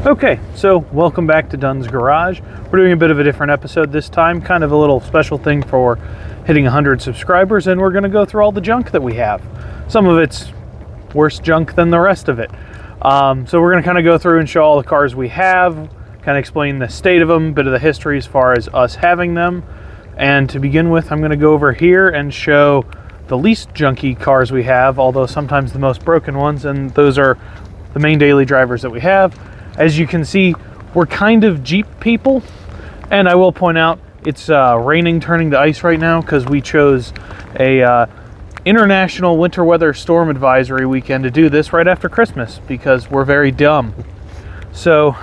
Okay, so welcome back to Dunn's Garage. We're doing a bit of a different episode this time, kind of a little special thing for hitting 100 subscribers, and we're going to go through all the junk that we have. Some of it's worse junk than the rest of it. So we're going to kind of go through and show all the cars we have, kind of explain the state of them, a bit of the history as far as us having them. And to begin with, I'm going to go over here and show the least junky cars we have, although sometimes the most broken ones, and those are the main daily drivers that we have. As you can see, we're kind of Jeep people, and I will point out it's raining turning to ice right now because we chose a international winter weather storm advisory weekend to do this right after Christmas because we're very dumb. So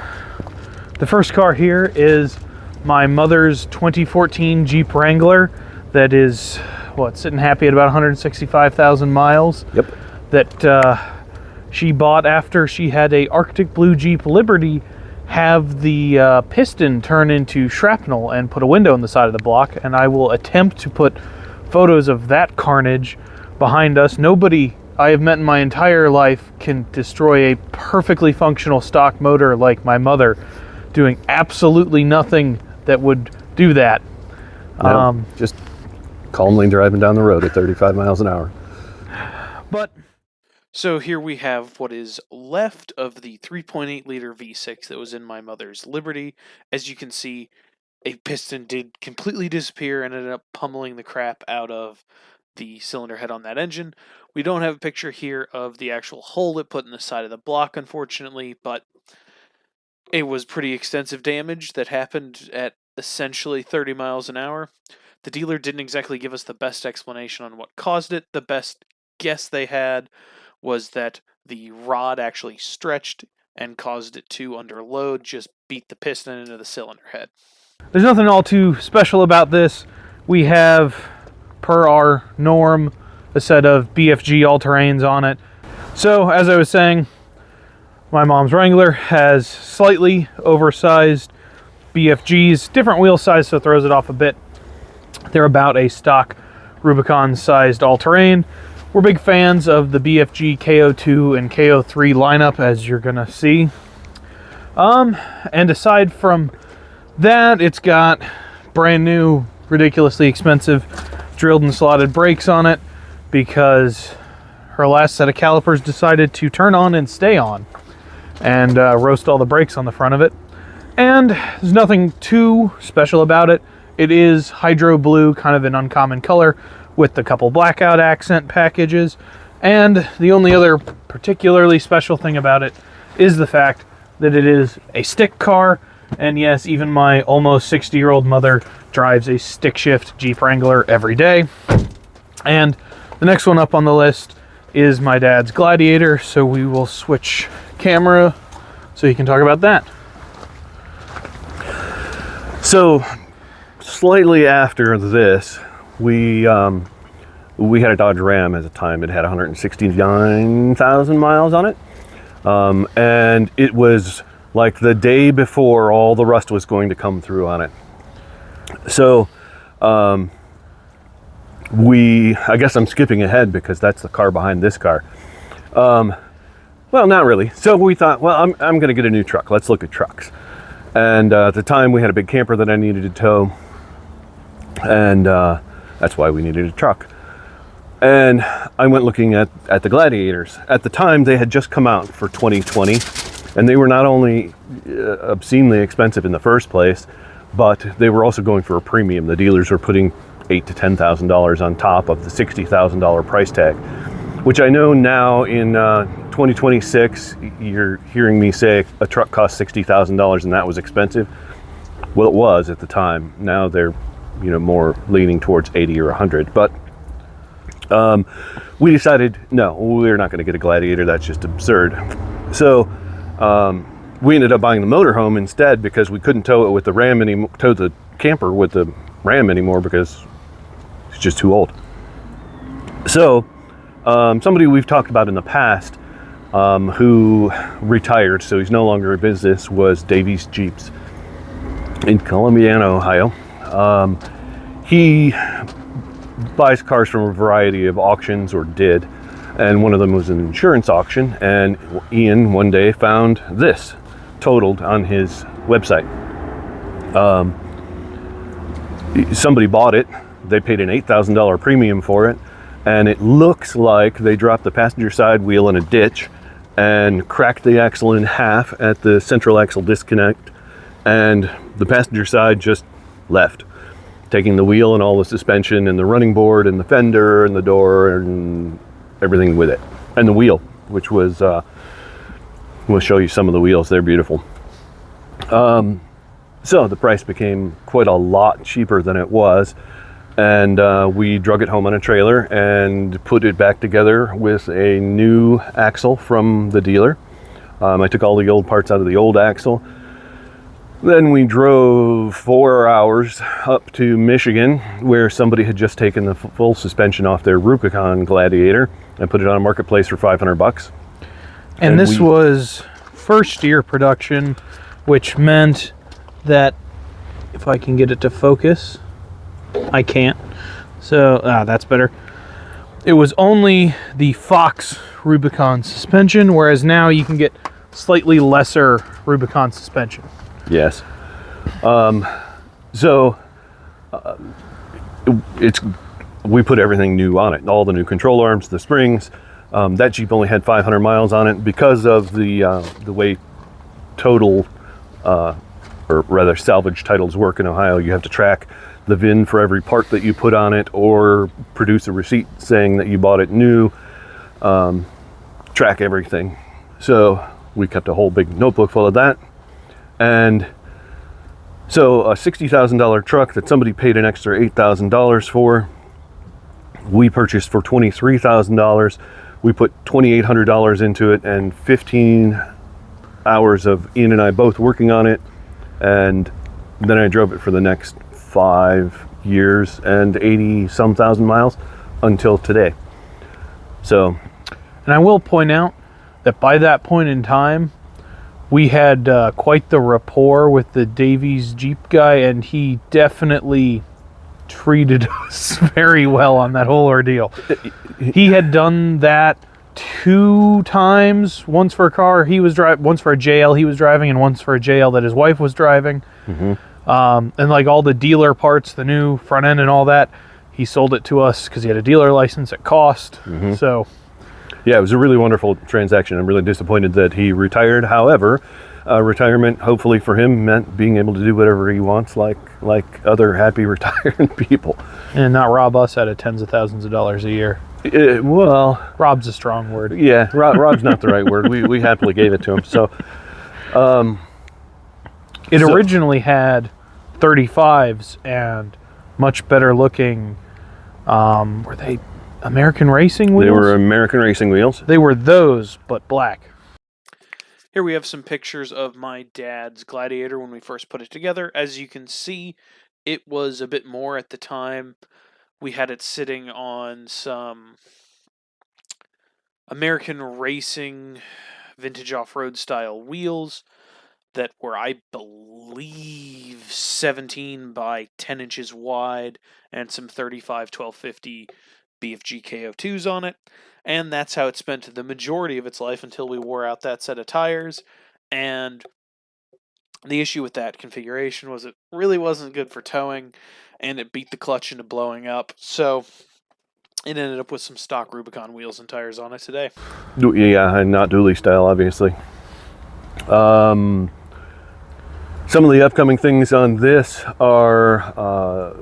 the first car here is my mother's 2014 Jeep Wrangler that is, sitting happy at about 165,000 miles. Yep. That she bought after she had a Arctic Blue Jeep Liberty have the piston turn into shrapnel and put a window in the side of the block, and I will attempt to put photos of that carnage behind us. Nobody I have met in my entire life can destroy a perfectly functional stock motor like my mother, doing absolutely nothing that would do that. No, just calmly driving down the road at 35 miles an hour. So here we have what is left of the 3.8 liter V6 that was in my mother's Liberty. As you can see, a piston did completely disappear and ended up pummeling the crap out of the cylinder head on that engine. We don't have a picture here of the actual hole it put in the side of the block, unfortunately, but it was pretty extensive damage that happened at essentially 30 miles an hour. The dealer didn't exactly give us the best explanation on what caused it. The best guess they had was that the rod actually stretched and caused it to, under load, just beat the piston into the cylinder head. There's nothing all too special about this. We have, per our norm, a set of BFG all-terrains on it. So, as I was saying, my mom's Wrangler has slightly oversized BFGs, different wheel size, so it throws it off a bit. They're about a stock Rubicon-sized all-terrain. We're big fans of the BFG KO2 and KO3 lineup, as you're gonna see. And aside from that, it's got brand new, ridiculously expensive drilled and slotted brakes on it because her last set of calipers decided to turn on and stay on and roast all the brakes on the front of it. And there's nothing too special about it. It is hydro blue, kind of an uncommon color, with a couple blackout accent packages, and the only other particularly special thing about it is the fact that it is a stick car, and yes, even my almost 60-year-old mother drives a stick shift Jeep Wrangler every day. And the next one up on the list is my dad's Gladiator, so we will switch camera so you can talk about that. So, slightly after this, we had a Dodge Ram at the time. It had 169,000 miles on it. And it was like the day before all the rust was going to come through on it. So, I guess I'm skipping ahead because that's the car behind this car. Well, not really. So we thought, well, I'm going to get a new truck. Let's look at trucks. And at the time we had a big camper that I needed to tow. And that's why we needed a truck. And I went looking at the Gladiators. At the time, they had just come out for 2020, and they were not only obscenely expensive in the first place, but they were also going for a premium. The dealers were putting $8,000 to $10,000 on top of the $60,000 price tag, which I know now in 2026, you're hearing me say a truck costs $60,000 and that was expensive. Well, it was at the time. Now they're more leaning towards 80 or 100, but we decided, no, we're not going to get a Gladiator. That's just absurd. So we ended up buying the motorhome instead because we couldn't tow it with the Ram anymore, tow the camper with the Ram anymore because it's just too old. So somebody we've talked about in the past who retired, so he's no longer in business, was Davies Jeeps in Columbiana, Ohio. He buys cars from a variety of auctions, or did, and one of them was an insurance auction, and Ian one day found this totaled on his website. Somebody bought it. They paid an $8,000 premium for it, and it looks like they dropped the passenger side wheel in a ditch and cracked the axle in half at the central axle disconnect, and the passenger side just left, taking the wheel and all the suspension and the running board and the fender and the door and everything with it, and the wheel, which was we'll show you some of the wheels. They're beautiful. So the price became quite a lot cheaper than it was, and we drug it home on a trailer and put it back together with a new axle from the dealer. I took all the old parts out of the old axle. Then we drove 4 hours up to Michigan, where somebody had just taken the full suspension off their Rubicon Gladiator and put it on a marketplace for $500. And this was first year production, which meant that, if I can get it to focus, I can't. So, that's better. It was only the Fox Rubicon suspension, whereas now you can get slightly lesser Rubicon suspension. Yes. We put everything new on it. All the new control arms, the springs. That Jeep only had 500 miles on it because of the way total, or rather salvage titles work in Ohio. You have to track the VIN for every part that you put on it, or produce a receipt saying that you bought it new. Track everything. So we kept a whole big notebook full of that. And so a $60,000 truck that somebody paid an extra $8,000 for, we purchased for $23,000. We put $2,800 into it, and 15 hours of Ian and I both working on it. And then I drove it for the next 5 years and 80-some thousand miles until today. So, and I will point out that by that point in time, we had quite the rapport with the Davies Jeep guy, and he definitely treated us very well on that whole ordeal. He had done that 2 times, once for a car he was driving, once for a JL he was driving, and once for a JL that his wife was driving. And like all the dealer parts, the new front end and all that, he sold it to us because he had a dealer license at cost. So yeah, it was a really wonderful transaction. I'm really disappointed that he retired. However, retirement, hopefully for him, meant being able to do whatever he wants, like other happy retired people, and not rob us out of tens of thousands of dollars a year. Well, rob's a strong word. Yeah, rob's not the right word. We happily gave it to him. So it originally had 35s and much better looking, were they American Racing wheels? They were American Racing wheels. They were those, but black. Here we have some pictures of my dad's Gladiator when we first put it together. As you can see, it was a bit more at the time. We had it sitting on some American Racing vintage off-road style wheels that were, I believe, 17 by 10 inches wide, and some 35 1250 BFG KO2s on it. And that's how it spent the majority of its life until we wore out that set of tires. And the issue with that configuration was it really wasn't good for towing, and it beat the clutch into blowing up. So it ended up with some stock Rubicon wheels and tires on it today. Yeah, and not dually style, obviously. Some of the upcoming things on this are,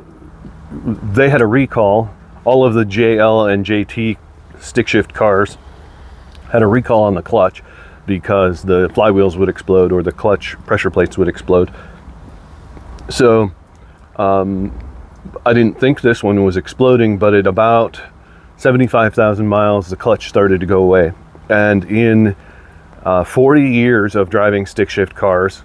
they had a recall. All of the JL and JT stick shift cars had a recall on the clutch because the flywheels would explode or the clutch pressure plates would explode. So I didn't think this one was exploding, but at about 75,000 miles, the clutch started to go away. And in 40 years of driving stick shift cars,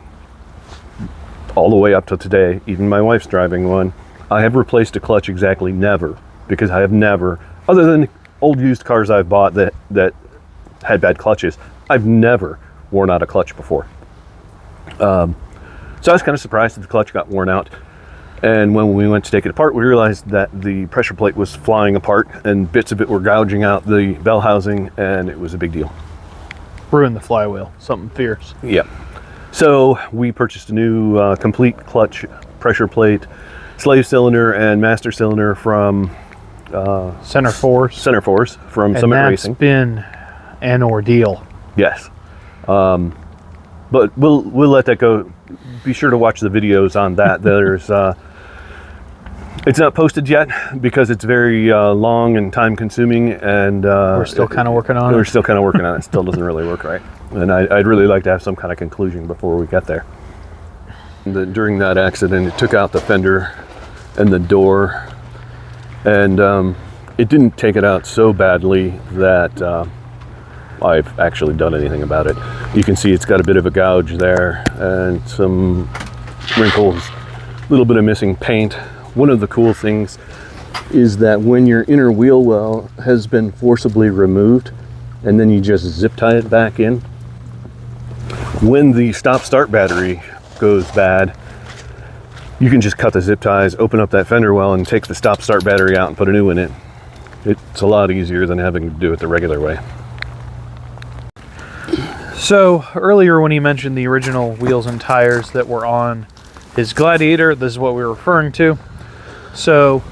all the way up to today, even my wife's driving one, I have replaced a clutch exactly never, because I have never, other than old used cars I've bought that had bad clutches, I've never worn out a clutch before. So I was kind of surprised that the clutch got worn out. And when we went to take it apart, we realized that the pressure plate was flying apart and bits of it were gouging out the bell housing, and it was a big deal. Ruined the flywheel, something fierce. Yeah. So we purchased a new complete clutch, pressure plate, slave cylinder, and master cylinder from Center Force. Center Force from And Summit that's Racing. been an ordeal. Yes. But we'll let that go. Be sure to watch the videos on that. There's it's not posted yet because it's very long and time consuming, and We're still kind of working on we're it. still kind of working on it. Still doesn't really work right, and I'd really like to have some kind of conclusion before we get there. During that accident, it took out the fender and the door, and it didn't take it out so badly that I've actually done anything about it. You can see it's got a bit of a gouge there and some wrinkles, a little bit of missing paint. One of the cool things is that when your inner wheel well has been forcibly removed and then you just zip tie it back in, when the stop-start battery goes bad, you can just cut the zip ties, open up that fender well, and take the stop-start battery out and put a new one in. It's a lot easier than having to do it the regular way. So earlier when he mentioned the original wheels and tires that were on his Gladiator, this is what we were referring to. So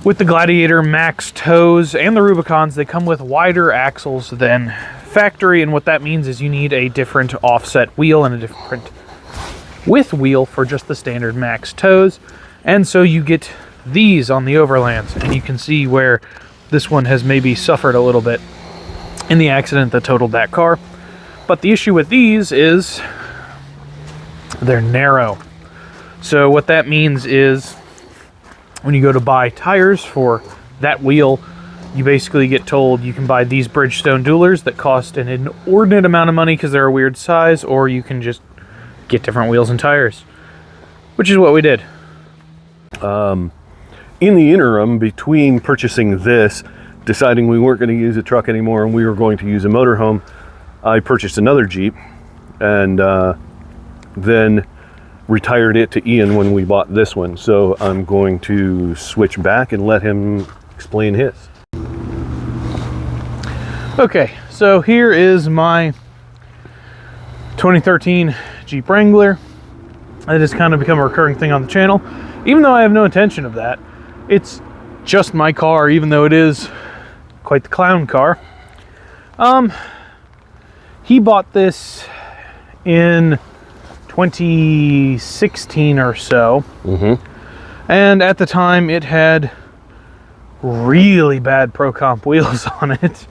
with the Gladiator Max toes and the Rubicons, they come with wider axles than factory, and what that means is you need a different offset wheel and a different width wheel for just the standard Max toes. And so you get these on the Overlands, and you can see where this one has maybe suffered a little bit in the accident that totaled that car. But the issue with these is they're narrow. So what that means is when you go to buy tires for that wheel, you basically get told you can buy these Bridgestone Duelers that cost an inordinate amount of money because they're a weird size, or you can just get different wheels and tires, which is what we did. In the interim between purchasing this, deciding we weren't going to use a truck anymore and we were going to use a motorhome, I purchased another Jeep and then retired it to Ian when we bought this one. So I'm going to switch back and let him explain his. Okay, so here is my 2013 Jeep Wrangler. It has kind of become a recurring thing on the channel, even though I have no intention of that. It's just my car, even though it is quite the clown car. He bought this in 2016 or so. And at the time it had really bad Pro Comp wheels on it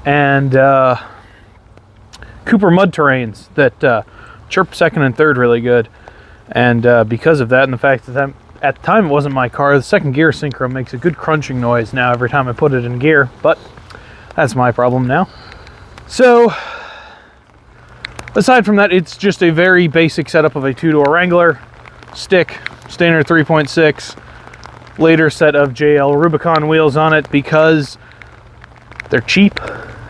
and Cooper mud terrains that chirp second and third really good. And because of that and the fact that at the time it wasn't my car, the second gear synchro makes a good crunching noise now every time I put it in gear, but that's my problem now. So aside from that, it's just a very basic setup of a two-door Wrangler, stick, standard 3.6, later set of JL Rubicon wheels on it because they're cheap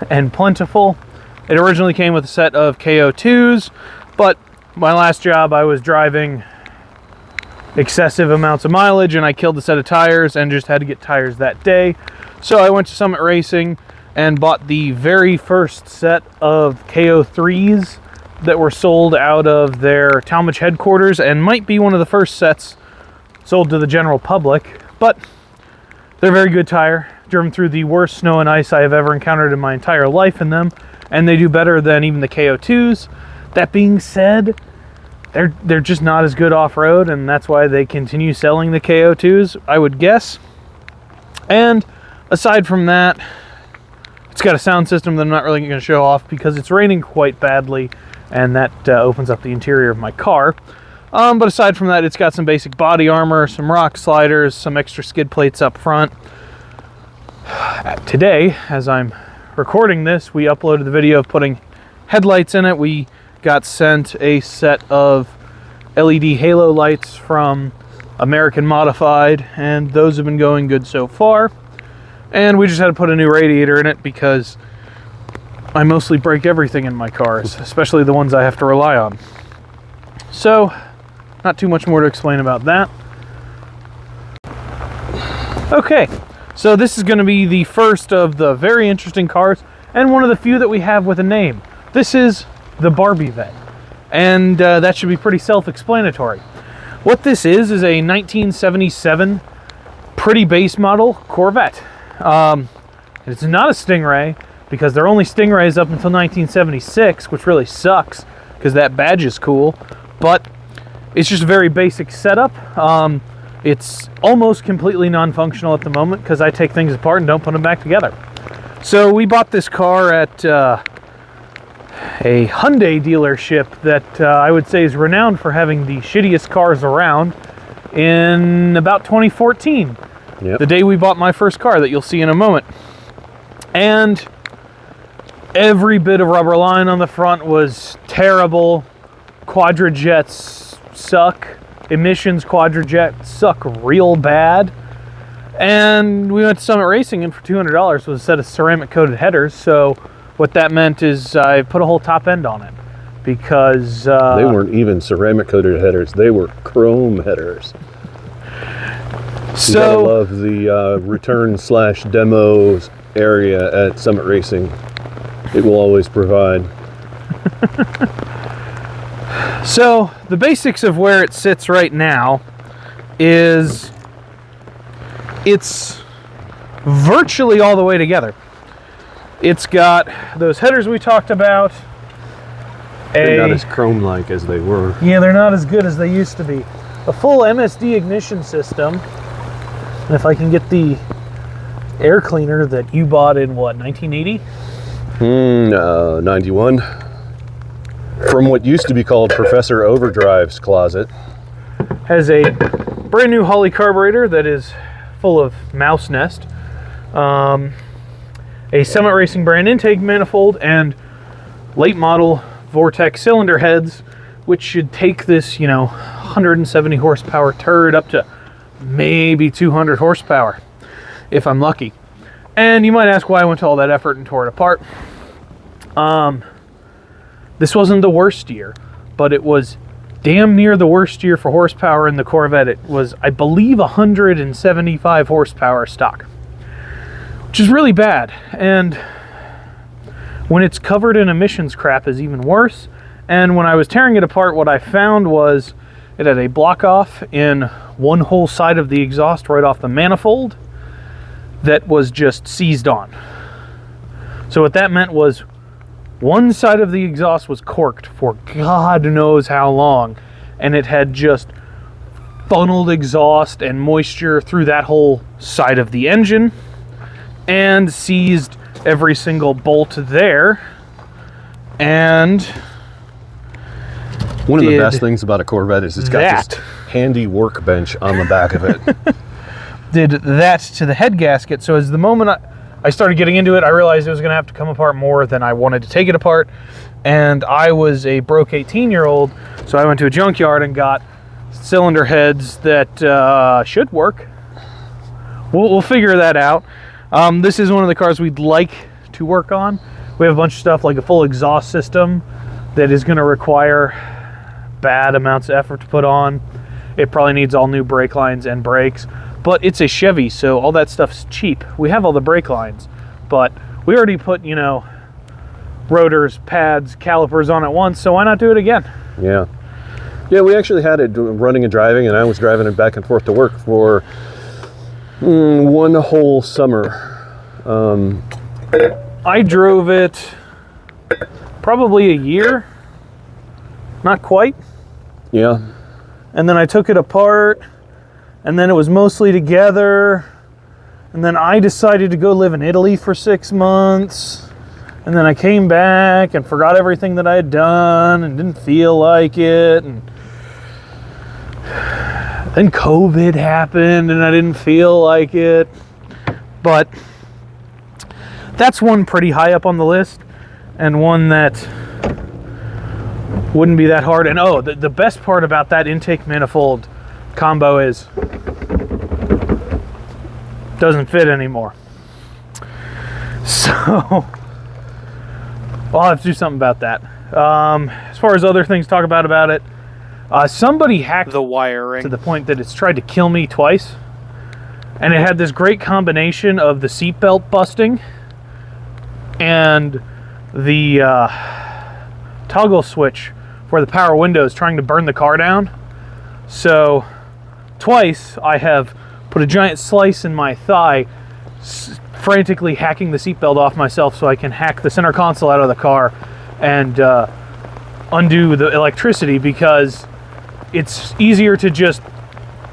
and plentiful. It originally came with a set of KO2s, but my last job I was driving excessive amounts of mileage and I killed the set of tires and just had to get tires that day. So I went to Summit Racing and bought the very first set of KO3s that were sold out of their Talmadge headquarters and might be one of the first sets sold to the general public, but they're a very good tire. Driven through the worst snow and ice I have ever encountered in my entire life in them, and they do better than even the KO2s. That being said, they're just not as good off-road, and that's why they continue selling the KO2s, I would guess. And aside from that, it's got a sound system that I'm not really going to show off because it's raining quite badly, and that opens up the interior of my car. But aside from that, it's got some basic body armor, some rock sliders, some extra skid plates up front. Today, as I'm recording this, we uploaded the video of putting headlights in it. We got sent a set of LED halo lights from American Modified, and those have been going good so far. And we just had to put a new radiator in it because I mostly break everything in my cars, especially the ones I have to rely on. So, not too much more to explain about that. Okay, so this is going to be the first of the very interesting cars, and one of the few that we have with a name. This is the Barbie Vet. And that should be pretty self-explanatory. What this is a 1977 pretty base model Corvette. It's not a Stingray, because they're only Stingrays up until 1976, which really sucks, because that badge is cool. But it's just a very basic setup. It's almost completely non-functional at the moment, because I take things apart and don't put them back together. So we bought this car at a Hyundai dealership that I would say is renowned for having the shittiest cars around in about 2014. Yep. The day we bought my first car that you'll see in a moment. And every bit of rubber line on the front was terrible. Quadrajets suck. Emissions Quadrajet suck real bad. And we went to Summit Racing, and for $200 was a set of ceramic coated headers. So what that meant is I put a whole top end on it, because they weren't even ceramic coated headers, they were chrome headers. You gotta love the return/demos area at Summit Racing. It will always provide. So the basics of where it sits right now is it's virtually all the way together. It's got those headers we talked about. They're not as chrome-like as they were. Yeah, they're not as good as they used to be. A full MSD ignition system. And if I can get the air cleaner that you bought in, what, 1980? 91. From what used to be called Professor Overdrive's closet. Has a brand new Holley carburetor that is full of mouse nest. A Summit Racing brand intake manifold, and late model Vortec cylinder heads, which should take this, 170 horsepower turd up to maybe 200 horsepower, if I'm lucky. And you might ask why I went to all that effort and tore it apart. This wasn't the worst year, but it was damn near the worst year for horsepower in the Corvette. It was, I believe, 175 horsepower stock, which is really bad. And when it's covered in emissions crap is even worse. And when I was tearing it apart, what I found was it had a block off in one whole side of the exhaust right off the manifold that was just seized on. So what that meant was one side of the exhaust was corked for God knows how long, and it had just funneled exhaust and moisture through that whole side of the engine and seized every single bolt there. And one of the best things about a Corvette is it's got this handy workbench on the back of it. Did that to the head gasket. So as the moment I started getting into it, I realized it was going to have to come apart more than I wanted to take it apart. And I was a broke 18-year-old, so I went to a junkyard and got cylinder heads that should work. We'll figure that out. This is one of the cars we'd like to work on. We have a bunch of stuff like a full exhaust system that is going to require bad amounts of effort to put on. It probably needs all new brake lines and brakes, but it's a Chevy, so all that stuff's cheap. We have all the brake lines, but we already put, rotors, pads, calipers on it once, so why not do it again? Yeah. Yeah, we actually had it running and driving, and I was driving it back and forth to work for one whole summer. I drove it probably a year, not quite. Yeah. And then I took it apart, and then it was mostly together, and then I decided to go live in Italy for 6 months, and then I came back and forgot everything that I had done and didn't feel like it, and then COVID happened and I didn't feel like it. But that's one pretty high up on the list, and one that wouldn't be that hard. And the best part about that intake manifold combo is doesn't fit anymore. So I'll have to do something about that. As far as other things to talk about it, somebody hacked The wiring. to the point that it's tried to kill me twice. And it had this great combination of the seatbelt busting and the toggle switch where the power window is trying to burn the car down. So twice I have put a giant slice in my thigh, frantically hacking the seatbelt off myself so I can hack the center console out of the car and undo the electricity, because it's easier to just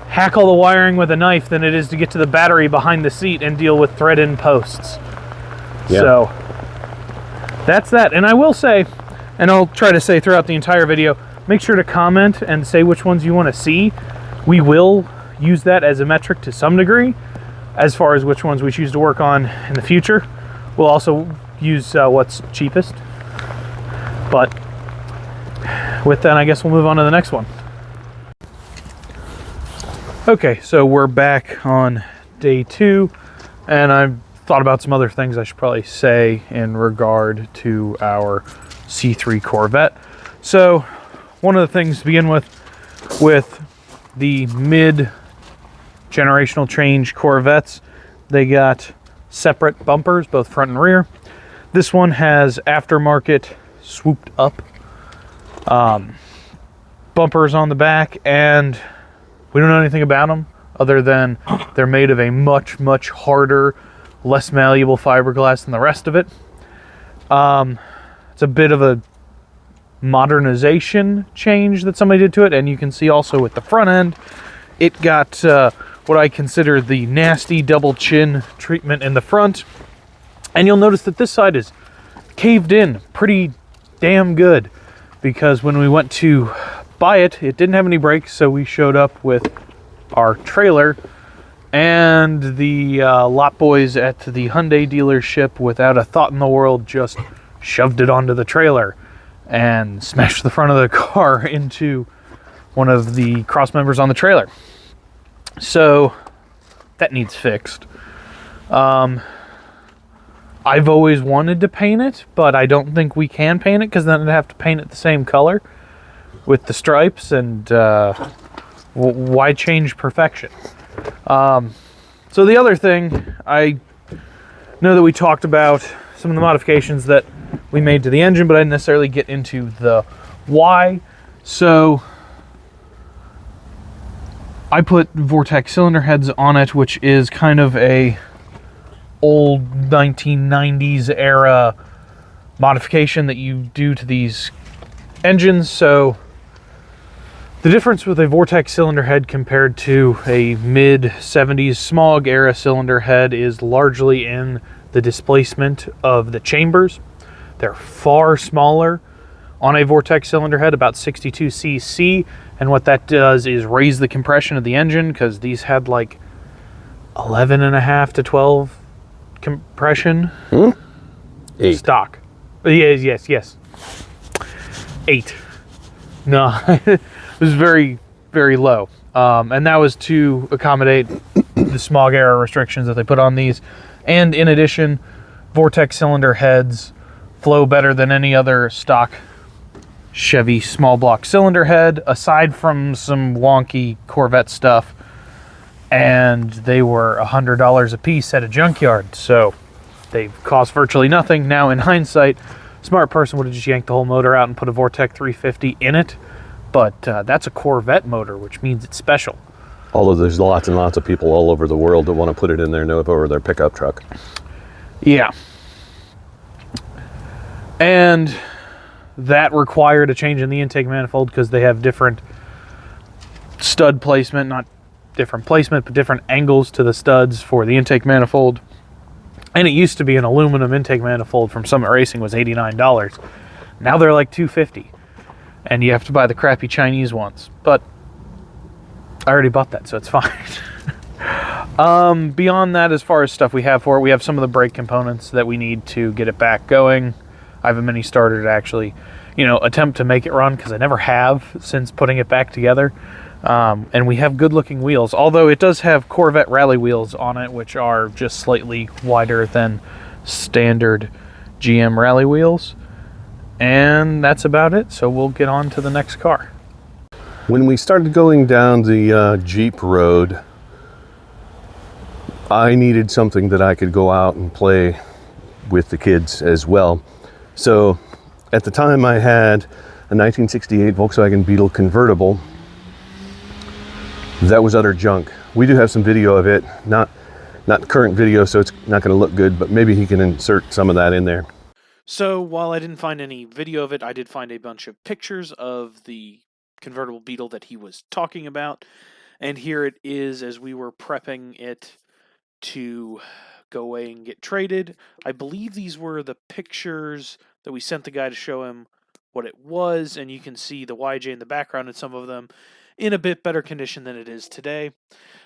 hack all the wiring with a knife than it is to get to the battery behind the seat and deal with thread-in posts. Yeah. So that's that. And I will say, and I'll try to say throughout the entire video, make sure to comment and say which ones you want to see. We will use that as a metric to some degree as far as which ones we choose to work on in the future. We'll also use what's cheapest. But with that, I guess we'll move on to the next one. Okay, so we're back on day 2, and I've thought about some other things I should probably say in regard to our C3 Corvette. So one of the things to begin with the mid-generational change Corvettes, they got separate bumpers, both front and rear. This one has aftermarket swooped up bumpers on the back, and we don't know anything about them other than they're made of a much, much harder, less malleable fiberglass than the rest of it. It's a bit of a modernization change that somebody did to it, and you can see also with the front end, it got what I consider the nasty double chin treatment in the front. And you'll notice that this side is caved in pretty damn good, because when we went to buy it, it didn't have any brakes, so we showed up with our trailer, and the lot boys at the Hyundai dealership, without a thought in the world, just shoved it onto the trailer and smashed the front of the car into one of the cross members on the trailer. So that needs fixed. I've always wanted to paint it, but I don't think we can paint it, because then I'd have to paint it the same color with the stripes, and why change perfection? So the other thing, I know that we talked about some of the modifications that we made to the engine, but I didn't necessarily get into the why. So I put Vortex cylinder heads on it, which is kind of a old 1990s era modification that you do to these engines. So the difference with a Vortex cylinder head compared to a mid-70s smog era cylinder head is largely in the displacement of the chambers. They're far smaller on a Vortex cylinder head, about 62 cc, and what that does is raise the compression of the engine, because these had like 11.5 to 12 compression. 8. Stock. Yes. 8. No, it was very, very low. And that was to accommodate the smog era restrictions that they put on these. And in addition, Vortex cylinder heads flow better than any other stock Chevy small block cylinder head, aside from some wonky Corvette stuff. And they were $100 a piece at a junkyard, so they cost virtually nothing. Now, in hindsight, a smart person would have just yanked the whole motor out and put a Vortex 350 in it, but that's a Corvette motor, which means it's special. Although there's lots and lots of people all over the world that want to put it in their Nova or their pickup truck. Yeah. And that required a change in the intake manifold, because they have different stud placement, not different placement, but different angles to the studs for the intake manifold. And it used to be an aluminum intake manifold from Summit Racing was $89. Now they're like $250, and you have to buy the crappy Chinese ones. But I already bought that, so it's fine. Beyond that, as far as stuff we have for it, we have some of the brake components that we need to get it back going. I have a mini starter to actually, attempt to make it run, because I never have since putting it back together. And we have good looking wheels, although it does have Corvette rally wheels on it, which are just slightly wider than standard GM rally wheels. And that's about it, so we'll get on to the next car. When we started going down the Jeep road, I needed something that I could go out and play with the kids as well. So at the time I had a 1968 Volkswagen Beetle convertible that was utter junk. We do have some video of it, not current video, so it's not going to look good, but maybe he can insert some of that in there. So while I didn't find any video of it, I did find a bunch of pictures of the convertible Beetle that he was talking about. And here it is as we were prepping it to go away and get traded. I believe these were the pictures that we sent the guy to show him what it was, and you can see the YJ in the background and some of them in a bit better condition than it is today.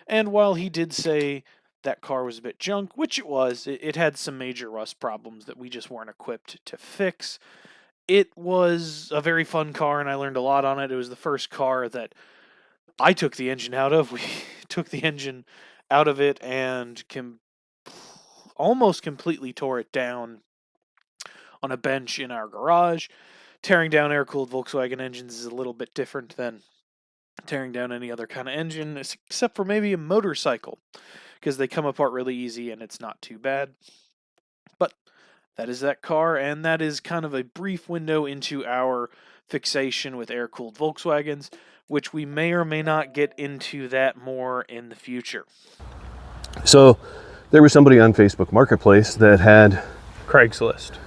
And while he did say that car was a bit junk, which it was, it had some major rust problems that we just weren't equipped to fix. It was a very fun car, and I learned a lot on it. It was the first car that I took the engine out of. We took the engine out of it and almost completely tore it down on a bench in our garage. Tearing down air-cooled Volkswagen engines is a little bit different than tearing down any other kind of engine, except for maybe a motorcycle, because they come apart really easy and it's not too bad. But that is that car, and that is kind of a brief window into our fixation with air-cooled Volkswagens, which we may or may not get into that more in the future. So there was somebody on Facebook Marketplace that had Craigslist.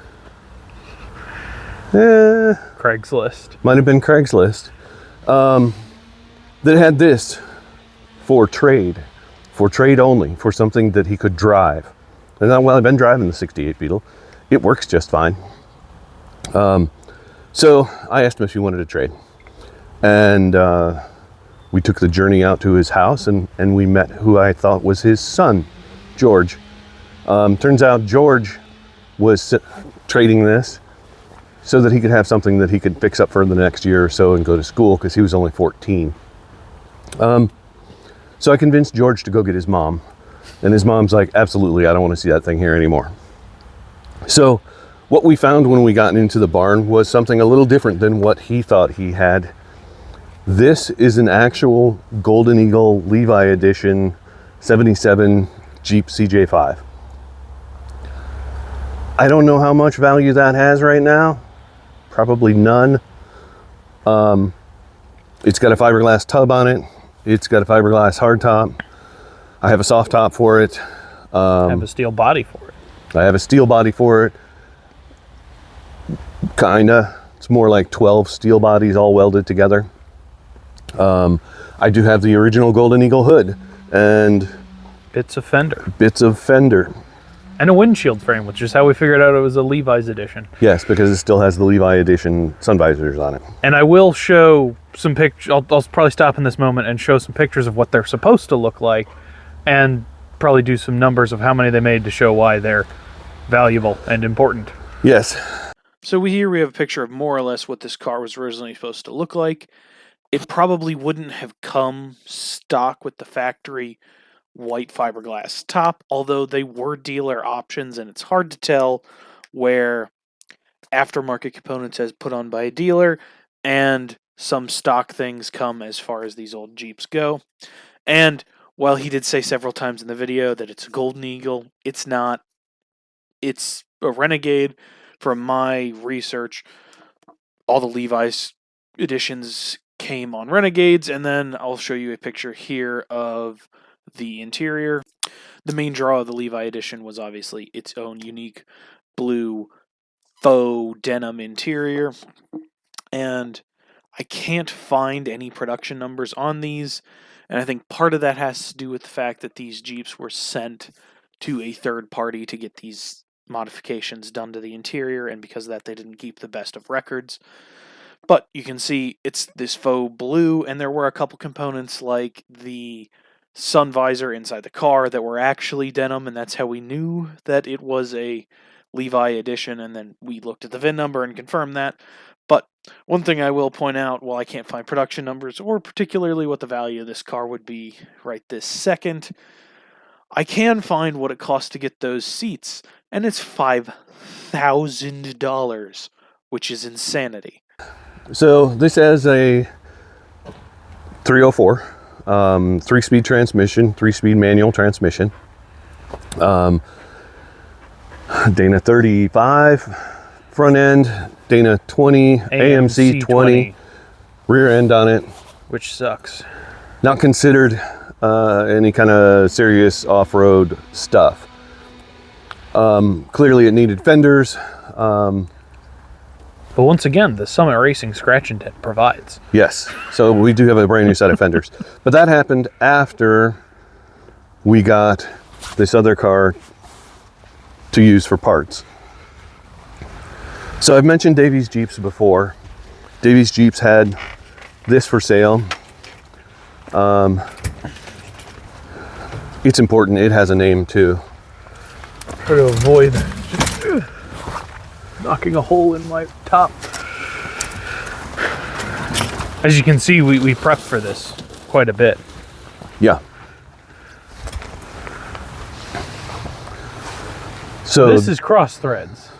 Craigslist. Might have been Craigslist. That had this for trade only, for something that he could drive. And now, well, I've been driving the 68 Beetle. It works just fine. So I asked him if he wanted to trade. And we took the journey out to his house, and we met who I thought was his son, George. Turns out George was trading this so that he could have something that he could fix up for the next year or so and go to school, because he was only 14. So I convinced George to go get his mom, and his mom's like, absolutely, I don't want to see that thing here anymore. So what we found when we got into the barn was something a little different than what he thought he had. This is an actual Golden Eagle Levi Edition 77 Jeep CJ5. I don't know how much value that has right now. Probably none. It's got a fiberglass tub on it. It's got a fiberglass hardtop. I have a soft top for it. I have a steel body for it. I have a steel body for it. Kinda. It's more like 12 steel bodies all welded together. I do have the original Golden Eagle hood and Bits of fender. bits of fender. And a windshield frame, which is how we figured out it was a Levi's edition. Yes, because it still has the Levi Edition sun visors on it. And I will show some pictures. I'll probably stop in this moment and show some pictures of what they're supposed to look like, and probably do some numbers of how many they made to show why they're valuable and important. Yes. So we have a picture of more or less what this car was originally supposed to look like. It probably wouldn't have come stock with the factory white fiberglass top, although they were dealer options, and it's hard to tell where aftermarket components as put on by a dealer and some stock things come as far as these old Jeeps go. And while he did say several times in the video that it's a Golden Eagle, it's not. It's a Renegade. From my research, all the Levi's editions came on Renegades, and then I'll show you a picture here of the interior. The main draw of the Levi edition was obviously its own unique blue faux denim interior, and I can't find any production numbers on these, and I think part of that has to do with the fact that these Jeeps were sent to a third party to get these modifications done to the interior, and because of that they didn't keep the best of records. But you can see it's this faux blue, and there were a couple components like the sun visor inside the car that were actually denim, and that's how we knew that it was a Levi edition, and then we looked at the VIN number and confirmed that. But one thing I will point out, while I can't find production numbers or particularly what the value of this car would be right this second, I can find what it costs to get those seats, and it's $5,000, which is insanity. So this has a 304, 3-speed transmission, 3-speed manual transmission. Dana 35 front end, Dana 20, AMC 20, rear end on it. which sucks. Not considered any kind of serious off-road stuff. Clearly it needed fenders. But once again, the Summit Racing scratch and dent provides. Yes, so we do have a brand new set of fenders. But that happened after we got this other car to use for parts. So I've mentioned Davies Jeeps before. Davies Jeeps had this for sale. It's important, it has a name too. Try to avoid knocking a hole in my top. As you can see, we prepped for this quite a bit. Yeah. So This is Cross Threads.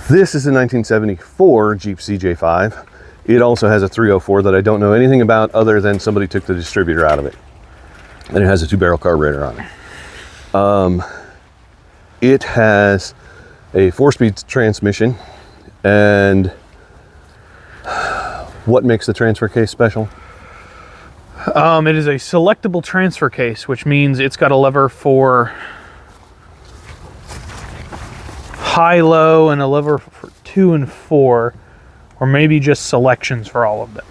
this is a 1974 Jeep CJ5. It also has a 304 that I don't know anything about other than somebody took the distributor out of it. And it has a 2-barrel carburetor on it. It has a 4-speed transmission. And what makes the transfer case special? It is a selectable transfer case, which means it's got a lever for high-low and a lever for 2 and 4, or maybe just selections for all of them.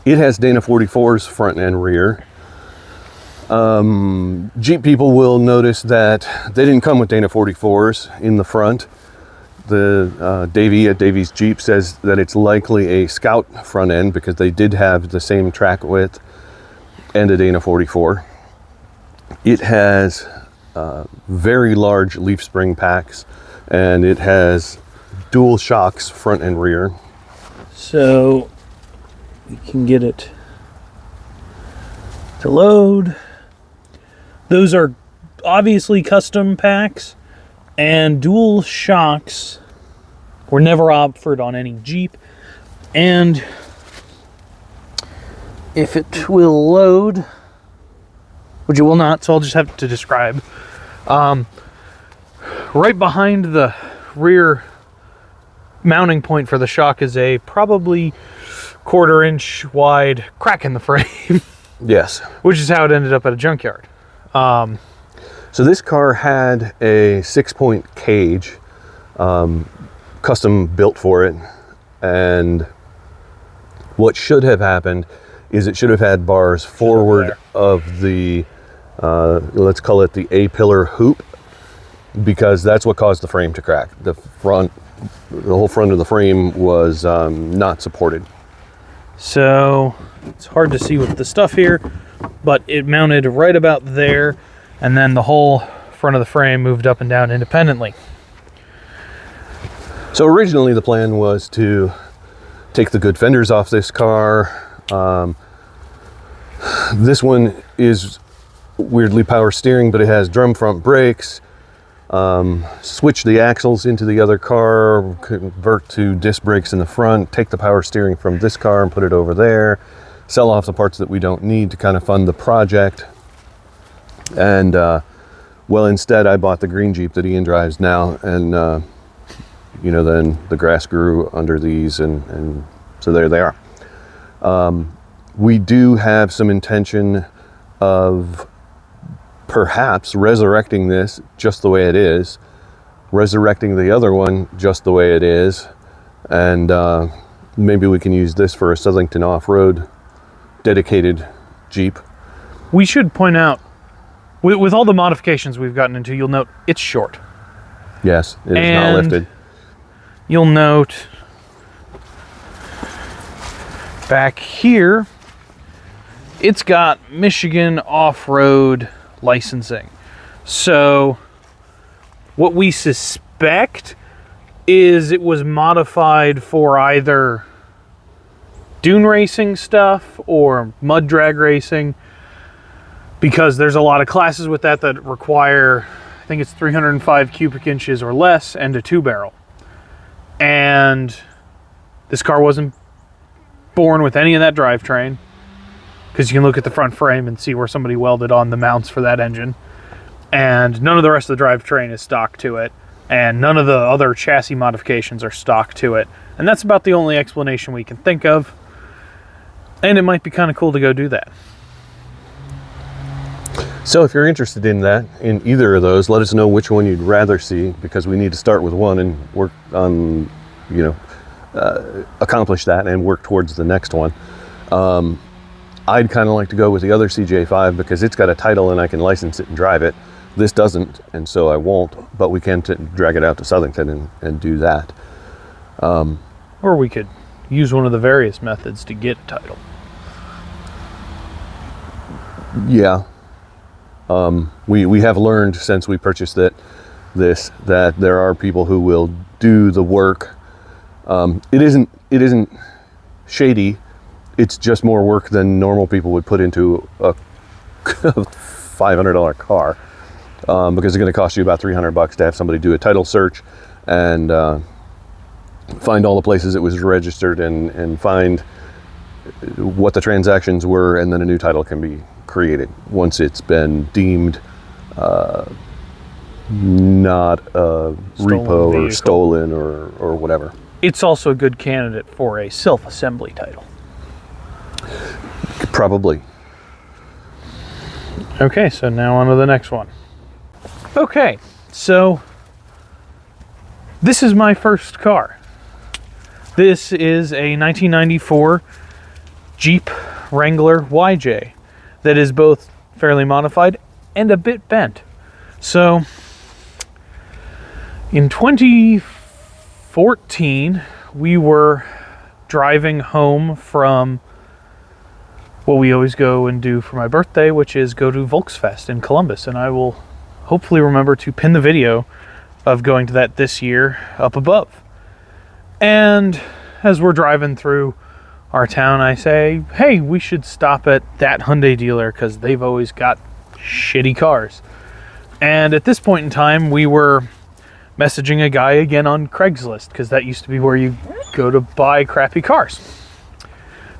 It has Dana 44s front and rear. Jeep people will notice that they didn't come with Dana 44s in the front. The Davey at Davies Jeep says that it's likely a Scout front end because they did have the same track width and a Dana 44. It has very large leaf spring packs, and it has dual shocks front and rear. So we can get it to load. Those are obviously custom packs, and dual shocks were never offered on any Jeep. And if it will load, which it will not, so I'll just have to describe. Right behind the rear mounting point for the shock is a probably 1/4 inch wide crack in the frame, Yes. which is how it ended up at a junkyard. So this car had a 6-point cage, custom built for it. And what should have happened is it should have had bars forward of the, let's call it the A-pillar hoop, because that's what caused the frame to crack. The whole front of the frame was not supported. So it's hard to see with the stuff here, but it mounted right about there, and then the whole front of the frame moved up and down independently. So originally the plan was to take the good fenders off this car. This one is weirdly power steering, but it has drum front brakes. Switch the axles into the other car, convert to disc brakes in the front, take the power steering from this car and put it over there, sell off the parts that we don't need to kind of fund the project. And well, instead I bought the green Jeep that Ian drives now, and then the grass grew under these, and so there they are. We do have some intention of perhaps resurrecting this just the way it is, resurrecting the other one just the way it is, and maybe we can use this for a Southington off-road dedicated Jeep. We should point out, with all the modifications we've gotten into, you'll note it's short. Yes, it is not And lifted. You'll note back here, it's got Michigan off-road licensing. So what we suspect is it was modified for either dune racing stuff or mud drag racing, because there's a lot of classes with that require, I think it's 305 cubic inches or less and a 2-barrel. And this car wasn't born with any of that drivetrain, because you can look at the front frame and see where somebody welded on the mounts for that engine. and none of the rest of the drivetrain is stock to it, and none of the other chassis modifications are stock to it. And that's about the only explanation we can think of. And it might be kind of cool to go do that. So if you're interested in that, in either of those, let us know which one you'd rather see, because we need to start with one and work on, accomplish that and work towards the next one. I'd kind of like to go with the other CJ5 because it's got a title and I can license it and drive it. This doesn't, and so I won't, but we can drag it out to Southington and do that. Or we could use one of the various methods to get a title. Yeah. We have learned since we purchased this that there are people who will do the work. It isn't shady. It's just more work than normal people would put into a $500 car, because it's going to cost you about $300 to have somebody do a title search and find all the places it was registered and find what the transactions were, and then a new title can be created once it's been deemed not a repo or vehicle. stolen or whatever. It's also a good candidate for a self-assembly title. Probably. Okay, so now on to the next one. Okay, so this is my first car. This is a 1994 Jeep Wrangler YJ that is both fairly modified and a bit bent. So in 2014, we were driving home from what we always go and do for my birthday, which is go to Volksfest in Columbus. And I will hopefully remember to pin the video of going to that this year up above. And as we're driving through our town, I say, hey, we should stop at that Hyundai dealer because they've always got shitty cars. And at this point in time, we were messaging a guy again on Craigslist, because that used to be where you go to buy crappy cars,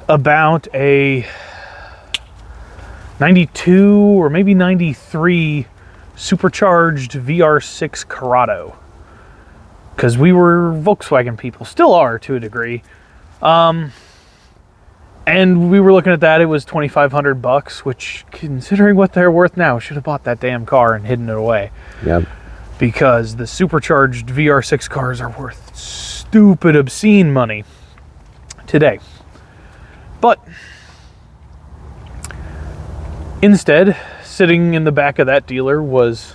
about a 92 or maybe 93 supercharged VR6 Corrado, because we were Volkswagen people, still are to a degree. And we were looking at that. It was $2,500, which, considering what they're worth now, should have bought that damn car and hidden it away. Yeah. Because the supercharged VR6 cars are worth stupid, obscene money today. But instead, sitting in the back of that dealer was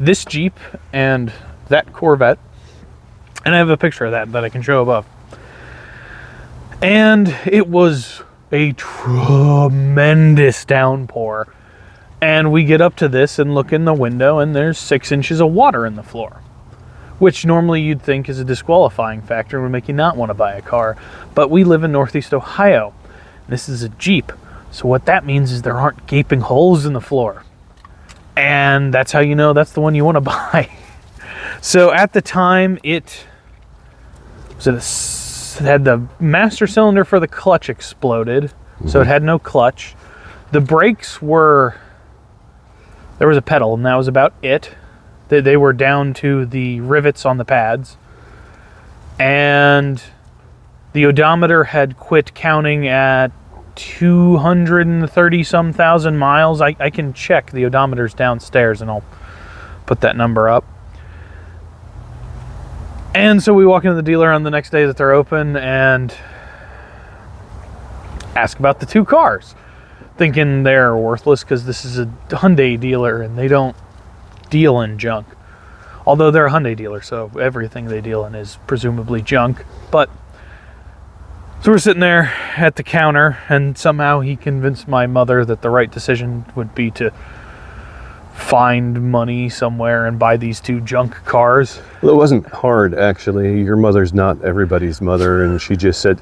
this Jeep and that Corvette. And I have a picture of that I can show above. And it was a tremendous downpour. And we get up to this and look in the window, and there's 6 inches of water in the floor, which normally you'd think is a disqualifying factor and would make you not want to buy a car. But we live in Northeast Ohio. This is a Jeep. So what that means is there aren't gaping holes in the floor. And that's how you know that's the one you want to buy. So at the time, it had the master cylinder for the clutch exploded. So it had no clutch. The brakes were... There was a pedal, and that was about it. They were down to the rivets on the pads. And the odometer had quit counting at 230-some thousand miles. I can check the odometers downstairs, and I'll put that number up. And so we walk into the dealer on the next day that they're open and ask about the 2 cars, thinking they're worthless because this is a Hyundai dealer and they don't deal in junk. Although they're a Hyundai dealer, so everything they deal in is presumably junk. But so we're sitting there at the counter, and somehow he convinced my mother that the right decision would be to find money somewhere and buy these 2 junk cars. Well, it wasn't hard, actually. Your mother's not everybody's mother, and she just said,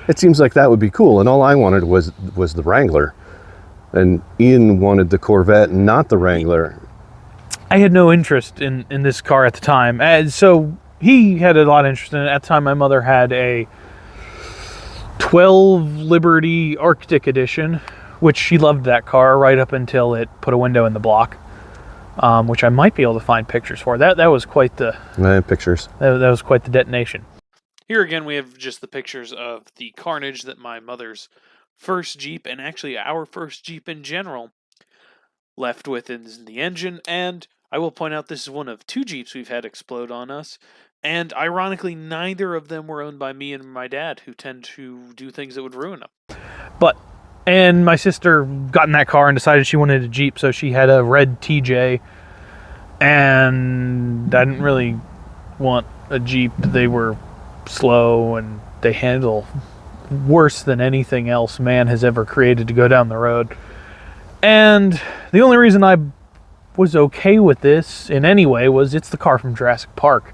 it seems like that would be cool. And all I wanted was the Wrangler. And Ian wanted the Corvette, not the Wrangler. I had no interest in this car at the time. And so he had a lot of interest in it. At the time, my mother had a 12 Liberty Arctic Edition, which she loved that car right up until it put a window in the block. which I might be able to find pictures for. That was quite the Pictures. that was quite the detonation. Here again, we have just the pictures of the carnage that my mother's first Jeep, and actually our first Jeep in general, left with in the engine. And I will point out this is one of 2 Jeeps we've had explode on us. And ironically, neither of them were owned by me and my dad, who tend to do things that would ruin them. And my sister got in that car and decided she wanted a Jeep, so she had a red TJ. And I didn't really want a Jeep. They were slow and they handle worse than anything else man has ever created to go down the road. And the only reason I was okay with this in any way was it's the car from Jurassic Park,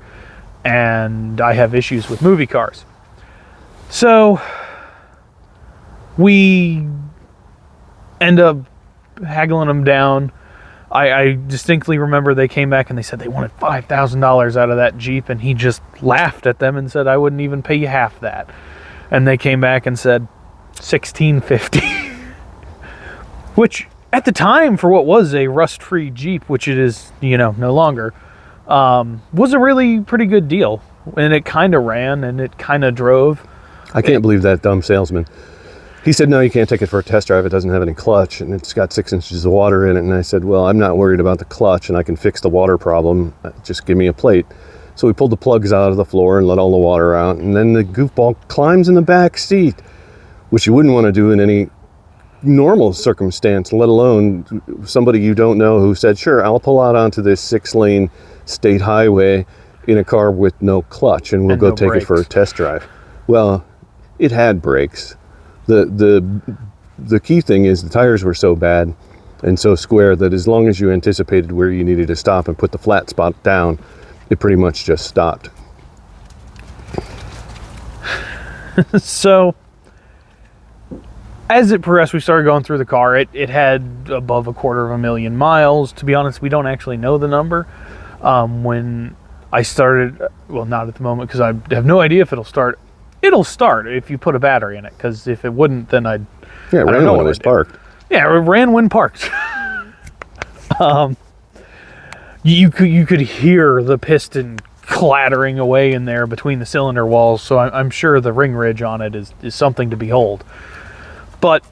and I have issues with movie cars. So we end up haggling them down. I distinctly remember they came back and they said they wanted $5,000 out of that Jeep, and he just laughed at them and said, I wouldn't even pay you half that. And they came back and said $1,650, which at the time, for what was a rust-free Jeep, which it is, no longer, was a really pretty good deal. And it kind of ran and it kind of drove. I can't believe that dumb salesman. He said, no, you can't take it for a test drive. It doesn't have any clutch, and it's got 6 inches of water in it. And I said, well, I'm not worried about the clutch, and I can fix the water problem. Just give me a plate. So we pulled the plugs out of the floor and let all the water out. And then the goofball climbs in the back seat, which you wouldn't want to do in any normal circumstance, let alone somebody you don't know who said, sure, I'll pull out onto this 6-lane state highway in a car with no clutch, and we'll go take it for a test drive. Well, it had brakes. The key thing is the tires were so bad and so square that as long as you anticipated where you needed to stop and put the flat spot down, it pretty much just stopped. So as it progressed, we started going through the car. It had above 250,000 miles. To be honest, we don't actually know the number. When I started, well, not at the moment, because I have no idea if it'll start. It'll start if you put a battery in it, because if it wouldn't, then I'd... Yeah, it ran when it was parked. Yeah, it ran when parked. You could hear the piston clattering away in there between the cylinder walls, so I'm sure the ring ridge on it is something to behold. But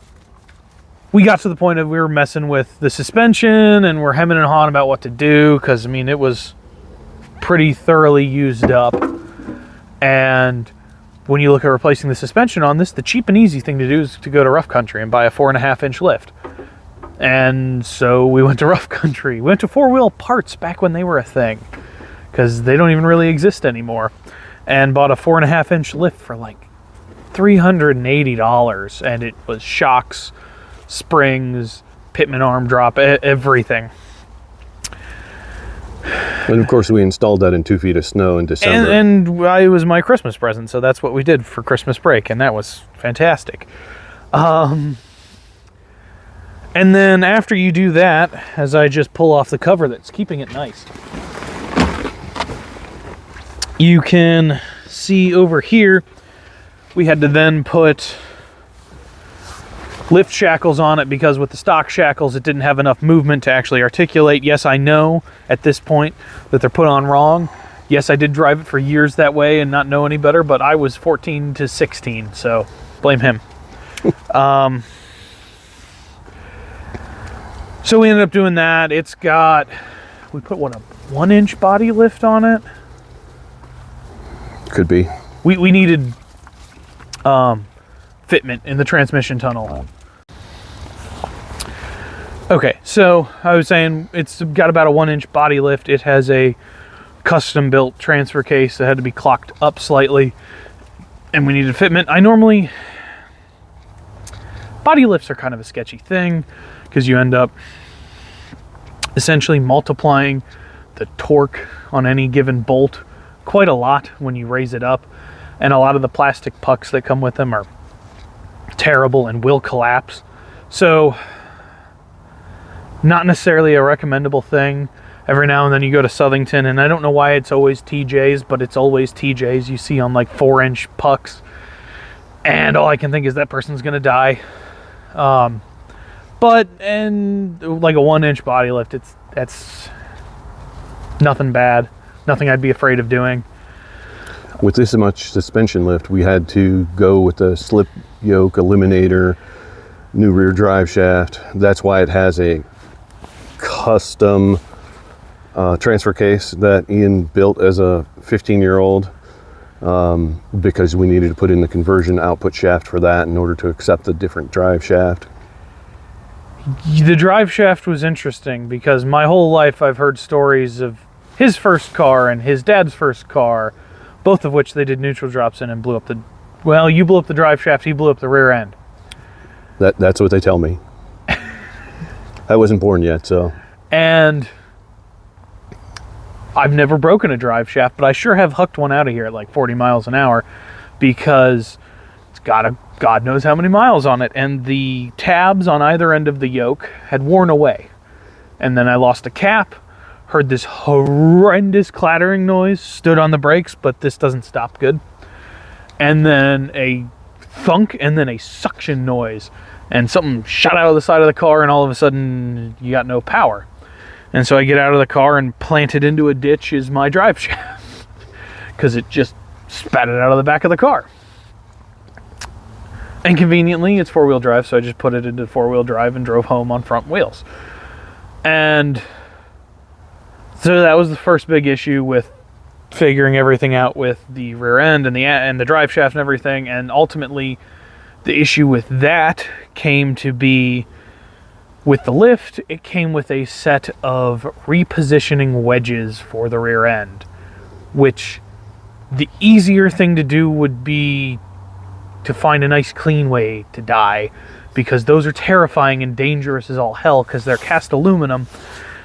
we got to the point of we were messing with the suspension, and we're hemming and hawing about what to do, because, it was pretty thoroughly used up. And when you look at replacing the suspension on this, the cheap and easy thing to do is to go to Rough Country and buy a 4.5-inch lift. And so we went to Rough Country. We went to 4-Wheel Parts back when they were a thing, because they don't even really exist anymore, and bought a 4.5-inch lift for like $380, and it was shocks, springs, Pitman arm drop, everything. And of course, we installed that in 2 feet of snow in December. And it was my Christmas present, so that's what we did for Christmas break, and that was fantastic. And then after you do that, as I just pull off the cover that's keeping it nice, you can see over here, we had to then put lift shackles on it, because with the stock shackles it didn't have enough movement to actually articulate. Yes, I know at this point that they're put on wrong. Yes, I did drive it for years that way and not know any better, but I was 14 to 16, so blame him. So we ended up doing that. We put what, a 1-inch body lift on it? Could be. We needed fitment in the transmission tunnel. Okay, so I was saying it's got about a 1-inch body lift. It has a custom built transfer case that had to be clocked up slightly, and we needed fitment. Body lifts are kind of a sketchy thing, because you end up essentially multiplying the torque on any given bolt quite a lot when you raise it up, and a lot of the plastic pucks that come with them are terrible and will collapse. So not necessarily a recommendable thing. Every now and then you go to Southington, and I don't know why it's always TJs, but it's always TJs you see on like 4-inch pucks, and all I can think is that person's gonna die. And like a 1-inch body lift, Nothing bad. Nothing I'd be afraid of doing. With this much suspension lift, we had to go with the slip yoke eliminator, new rear drive shaft. That's why it has a custom transfer case that Ian built as a 15-year-old, because we needed to put in the conversion output shaft for that in order to accept the different drive shaft. The drive shaft was interesting because my whole life I've heard stories of his first car and his dad's first car, both of which they did neutral drops in and blew up the... Well, you blew up the drive shaft, he blew up the rear end. That's what they tell me. I wasn't born yet, so... And I've never broken a drive shaft, but I sure have hucked one out of here at like 40 miles an hour because it's got a God knows how many miles on it, and the tabs on either end of the yoke had worn away. And then I lost a cap, heard this horrendous clattering noise, stood on the brakes, but this doesn't stop good. And then a thunk, and then a suction noise, and something shot out of the side of the car, and all of a sudden you got no power. And so I get out of the car, and planted into a ditch is my drive shaft because it just spat it out of the back of the car. And conveniently, it's four-wheel drive, so I just put it into four-wheel drive and drove home on front wheels. And so that was the first big issue with figuring everything out with the rear end and the drive shaft and everything. And ultimately, the issue with that came to be with the lift. It came with a set of repositioning wedges for the rear end, which the easier thing to do would be to find a nice clean way to die, because those are terrifying and dangerous as all hell because they're cast aluminum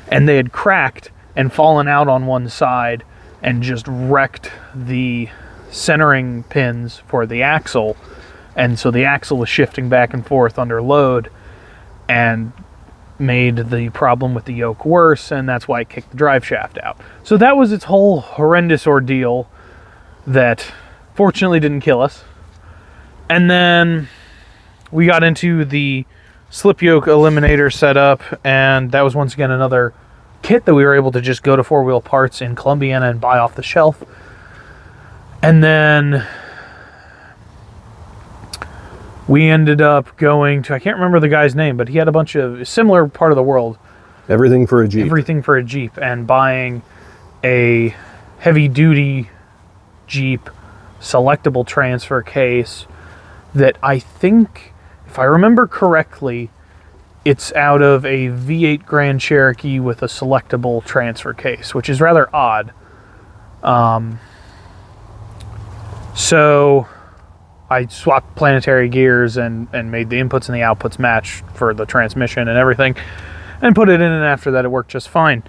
and they had cracked and fallen out on one side and just wrecked the centering pins for the axle, and so the axle was shifting back and forth under load and made the problem with the yoke worse, and that's why it kicked the drive shaft out. So that was its whole horrendous ordeal that fortunately didn't kill us. And then we got into the slip yoke eliminator setup, and that was once again another kit that we were able to just go to Four Wheel Parts in Columbiana and buy off the shelf. And then we ended up going to, I can't remember the guy's name, but he had a bunch of similar part of the world. Everything for a Jeep. Everything for a Jeep, and buying a heavy-duty Jeep selectable transfer case that I think, if I remember correctly, it's out of a V8 Grand Cherokee with a selectable transfer case, which is rather odd. So I swapped planetary gears and made the inputs and the outputs match for the transmission and everything, and put it in, and after that it worked just fine.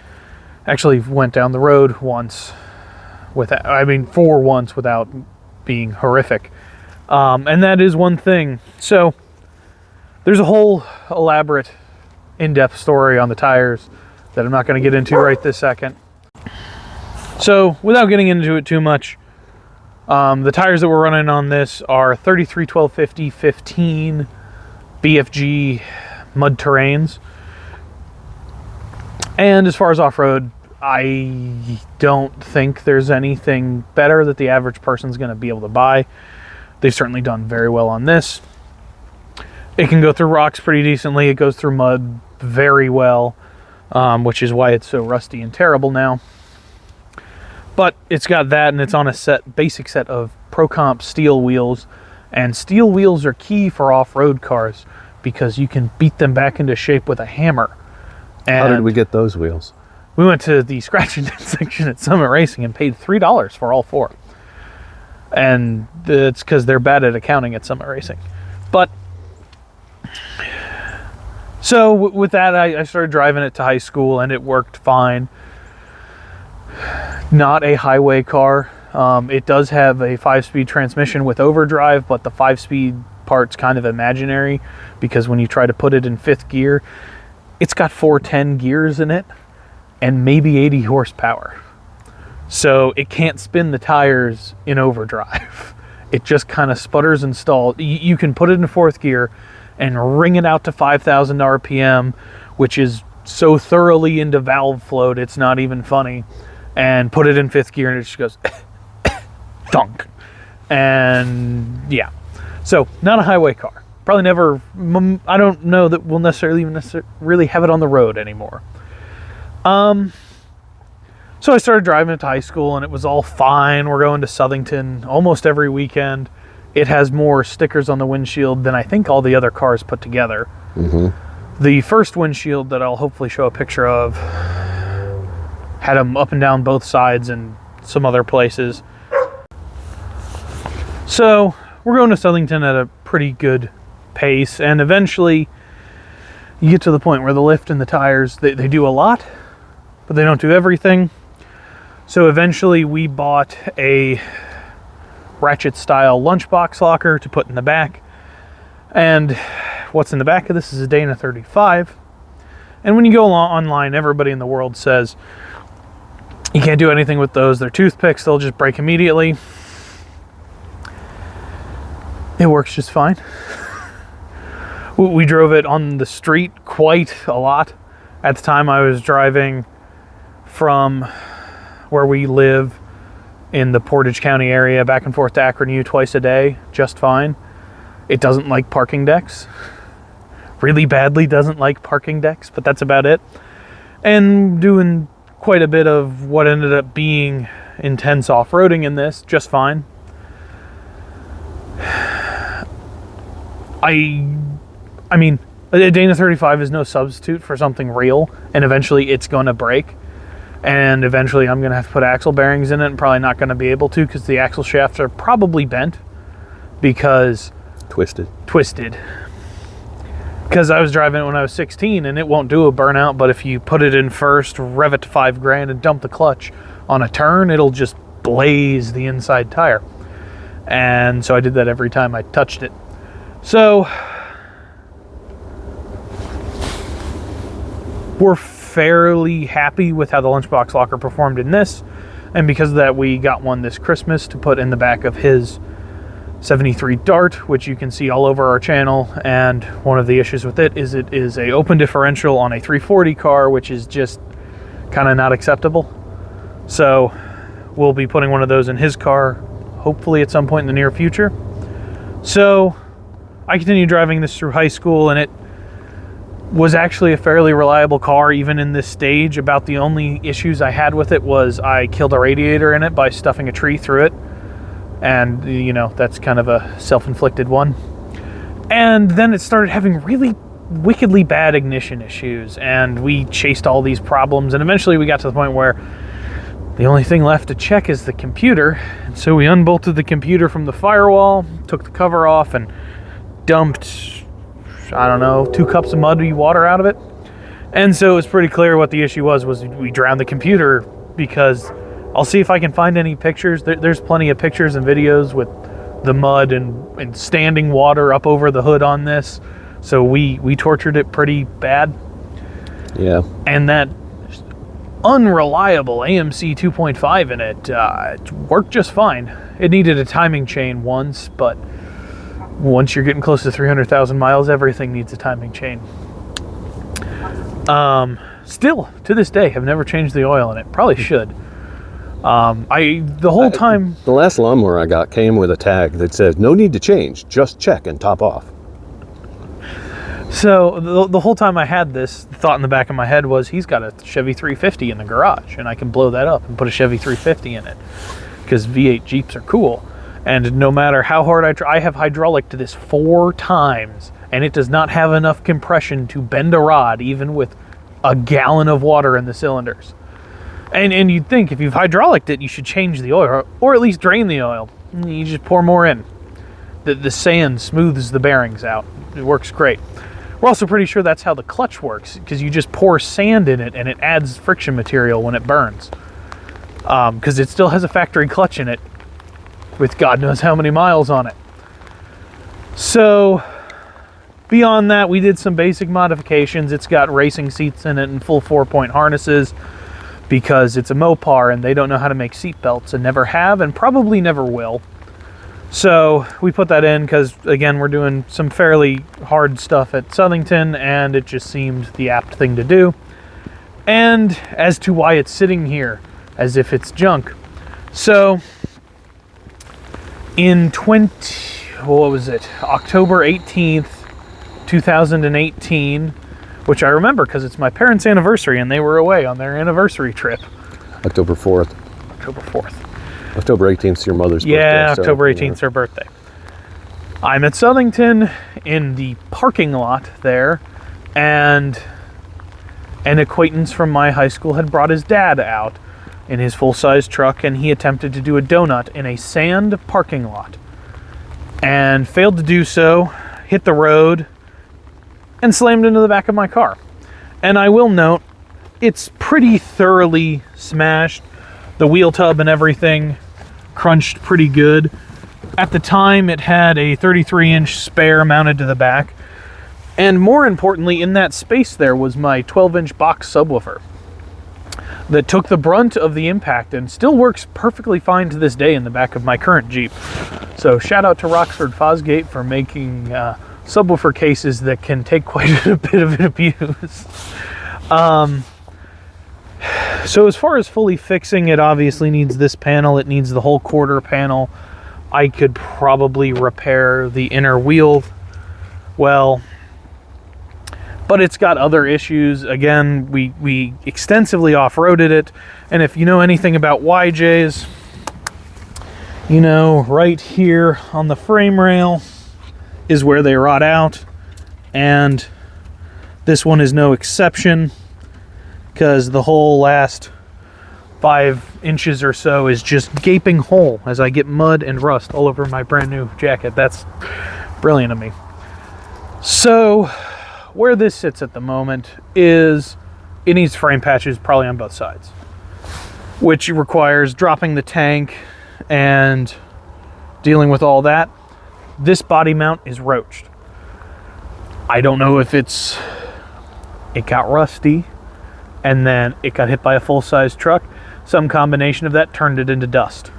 Actually went down the road once for once without being horrific. And that is one thing. So there's a whole elaborate in-depth story on the tires that I'm not going to get into right this second. So without getting into it too much, the tires that we're running on this are 33 1250 15 BFG mud terrains. And as far as off-road, I don't think there's anything better that the average person's going to be able to buy. They've certainly done very well on this. It can go through rocks pretty decently. It goes through mud very well, which is why it's so rusty and terrible now. But it's got that, and it's on a basic set of ProComp steel wheels. And steel wheels are key for off-road cars because you can beat them back into shape with a hammer. And how did we get those wheels? We went to the scratch and dent section at Summit Racing and paid $3 for all four. And it's because they're bad at accounting at Summit Racing. But so with that, I started driving it to high school, and it worked fine. Not a highway car. It does have a 5-speed transmission with overdrive, but the 5-speed part's kind of imaginary because when you try to put it in 5th gear, it's got 410 gears in it and maybe 80 horsepower. So it can't spin the tires in overdrive. It just kind of sputters and stalls. You can put it in 4th gear and ring it out to 5,000 RPM, which is so thoroughly into valve float, it's not even funny. and put it in 5th gear, and it just goes thunk. And yeah, so not a highway car. Probably never, I don't know that we'll necessarily have it on the road anymore. So I started driving it to high school, and it was all fine. We're going to Southington almost every weekend. It has more stickers on the windshield than I think all the other cars put together. The first windshield that I'll hopefully show a picture of had them up and down both sides and some other places. So we're going to Southington at a pretty good pace, and eventually you get to the point where the lift and the tires, they do a lot, but they don't do everything. So eventually we bought a ratchet style lunchbox locker to put in the back. And what's in the back of this is a Dana 35. And when you go online, everybody in the world says you can't do anything with those. They're toothpicks, they'll just break immediately. It works just fine. We drove it on the street quite a lot. At the time I was driving from where we live in the Portage County area back and forth to Akron U twice a day, just fine. It doesn't like parking decks. Really badly doesn't like parking decks, but that's about it. And doing quite a bit of what ended up being intense off-roading in this, just fine. I mean, a Dana 35 is no substitute for something real, and eventually it's going to break. And eventually I'm going to have to put axle bearings in it, and probably not going to be able to because the axle shafts are probably bent because... Twisted. Because I was driving it when I was 16, and it won't do a burnout, but if you put it in first, rev it to 5 grand, and dump the clutch on a turn, it'll just blaze the inside tire. And so I did that every time I touched it. So we're fairly happy with how the lunchbox locker performed in this, and because of that we got one this Christmas to put in the back of his 73 Dart, which you can see all over our channel. And one of the issues with it is a open differential on a 340 car, which is just kind of not acceptable. So we'll be putting one of those in his car hopefully at some point in the near future. So I continued driving this through high school, and it was actually a fairly reliable car even in this stage. About the only issues I had with it was I killed a radiator in it by stuffing a tree through it, and you know, that's kind of a self-inflicted one. And then it started having really wickedly bad ignition issues, and we chased all these problems, and eventually we got to the point where the only thing left to check is the computer. And so we unbolted the computer from the firewall, took the cover off, and dumped, I don't know, 2 cups of muddy water out of it. And so it was pretty clear what the issue was we drowned the computer, because I'll see if I can find any pictures. There's plenty of pictures and videos with the mud and standing water up over the hood on this. So we tortured it pretty bad. Yeah. And that unreliable AMC 2.5 in it worked just fine. It needed a timing chain once, but once you're getting close to 300,000 miles, everything needs a timing chain. Still, to this day, have never changed the oil in it. Probably should. The whole time... The last lawnmower I got came with a tag that says, no need to change, just check and top off. So the whole time I had this, the thought in the back of my head was, he's got a Chevy 350 in the garage, and I can blow that up and put a Chevy 350 in it, because V8 Jeeps are cool. And no matter how hard I have hydraulic to this 4 times, and it does not have enough compression to bend a rod, even with a gallon of water in the cylinders. And you'd think if you've hydraulicked it, you should change the oil, or at least drain the oil. You just pour more in. The sand smooths the bearings out. It works great. We're also pretty sure that's how the clutch works, because you just pour sand in it and it adds friction material when it burns. Because it still has a factory clutch in it with God knows how many miles on it. So beyond that, we did some basic modifications. It's got racing seats in it and full 4-point harnesses, because it's a Mopar and they don't know how to make seat belts, and never have and probably never will. So we put that in because, again, we're doing some fairly hard stuff at Southington, and it just seemed the apt thing to do. And as to why it's sitting here as if it's junk. So in October 18th, 2018, which I remember because it's my parents' anniversary and they were away on their anniversary trip. October 4th. October 4th. October 18th is your mother's birthday. Yeah, so, October 18th is her birthday. I'm at Southington in the parking lot there, and an acquaintance from my high school had brought his dad out in his full-size truck, and he attempted to do a donut in a sand parking lot and failed to do so, hit the road, and slammed into the back of my car. And I will note, it's pretty thoroughly smashed. The wheel tub and everything crunched pretty good. At the time, it had a 33-inch spare mounted to the back. And more importantly, in that space there was my 12-inch box subwoofer that took the brunt of the impact and still works perfectly fine to this day in the back of my current Jeep. So shout out to Rockford Fosgate for making subwoofer cases that can take quite a bit of an abuse. So as far as fully fixing, it obviously needs this panel. It needs the whole quarter panel. I could probably repair the inner wheel well, but it's got other issues. Again, we extensively off-roaded it, and if you know anything about YJs, you know right here on the frame rail is where they rot out, and this one is no exception, because the whole last 5 inches or so is just gaping hole as I get mud and rust all over my brand new jacket. That's brilliant of me. So where this sits at the moment is it needs frame patches probably on both sides, which requires dropping the tank and dealing with all that. This body mount is roached. I don't know if it got rusty and then it got hit by a full-size truck. Some combination of that turned it into dust.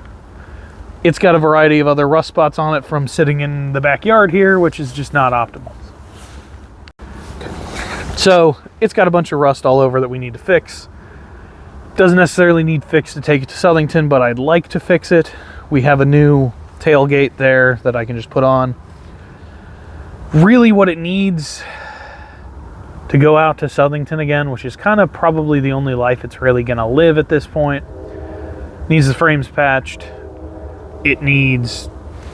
It's got a variety of other rust spots on it from sitting in the backyard here, which is just not optimal. So it's got a bunch of rust all over that we need to fix. Doesn't necessarily need fixed to take it to Southington, but I'd like to fix it. We have a new tailgate there that I can just put on. Really what it needs to go out to Southington again, which is kind of probably the only life it's really gonna live at this point, needs the frames patched. It needs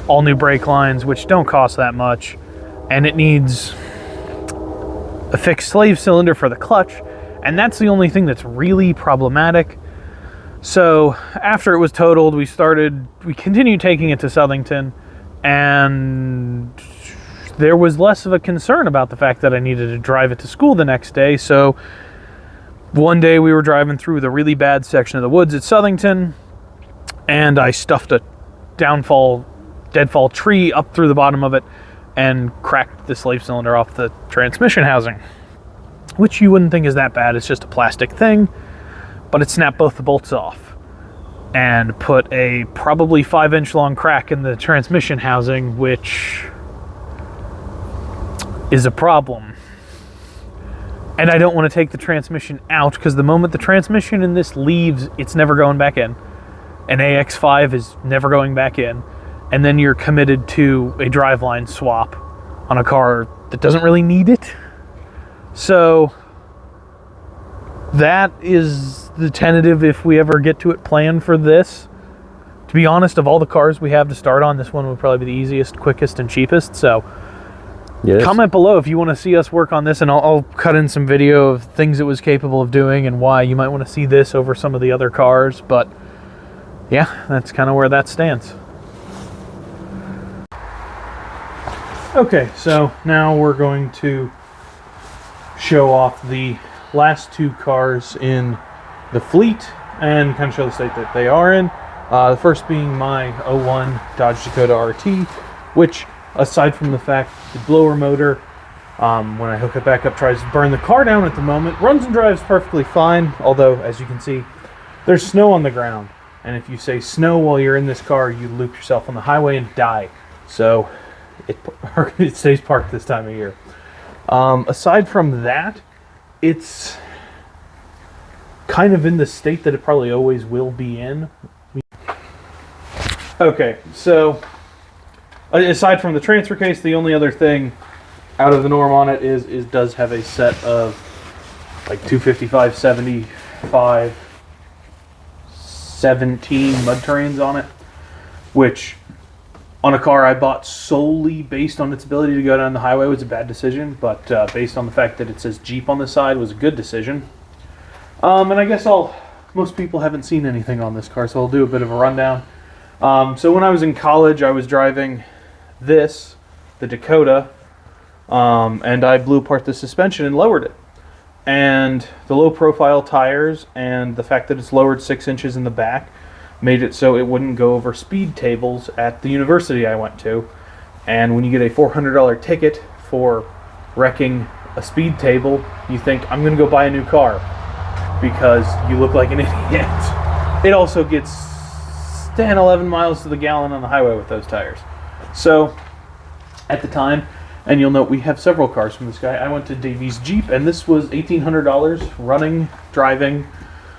all new brake lines, which don't cost that much, and it needs a fixed slave cylinder for the clutch, and that's the only thing that's really problematic. So after it was totaled, we continued taking it to Southington, and there was less of a concern about the fact that I needed to drive it to school the next day. So one day we were driving through the really bad section of the woods at Southington, and I stuffed a deadfall tree up through the bottom of it and cracked the slave cylinder off the transmission housing, which you wouldn't think is that bad. It's just a plastic thing, but it snapped both the bolts off and put a probably 5-inch long crack in the transmission housing, which is a problem. And I don't want to take the transmission out, because the moment the transmission in this leaves, it's never going back in. An AX5 is never going back in. And then you're committed to a driveline swap on a car that doesn't really need it. So that is the tentative, if we ever get to it, plan for this. To be honest, of all the cars we have to start on, this one would probably be the easiest, quickest, and cheapest. So yes. Comment below if you want to see us work on this, and I'll cut in some video of things it was capable of doing and why you might want to see this over some of the other cars. But yeah, that's kind of where that stands. Okay, so now we're going to show off the last 2 cars in the fleet and kind of show the state that they are in. The first being my 01 Dodge Dakota RT, which, aside from the fact the blower motor, when I hook it back up, tries to burn the car down at the moment, runs and drives perfectly fine, although, as you can see, there's snow on the ground. And if you say snow while you're in this car, you loop yourself on the highway and die. So it stays parked this time of year. Aside from that, it's kind of in the state that it probably always will be in. Okay, so aside from the transfer case, the only other thing out of the norm on it is does have a set of like 255, 75, 17 mud terrains on it, which on a car I bought solely based on its ability to go down the highway was a bad decision, but based on the fact that it says Jeep on the side was a good decision. And I guess most people haven't seen anything on this car, so I'll do a bit of a rundown. So when I was in college, I was driving the Dakota, and I blew apart the suspension and lowered it. And the low profile tires and the fact that it's lowered 6 inches in the back made it so it wouldn't go over speed tables at the university I went to. And when you get a $400 ticket for wrecking a speed table, you think, I'm going to go buy a new car because you look like an idiot. It also gets 10, 11 miles to the gallon on the highway with those tires. So at the time, and you'll note we have several cars from this guy, I went to Davies Jeep, and this was $1,800 running, driving.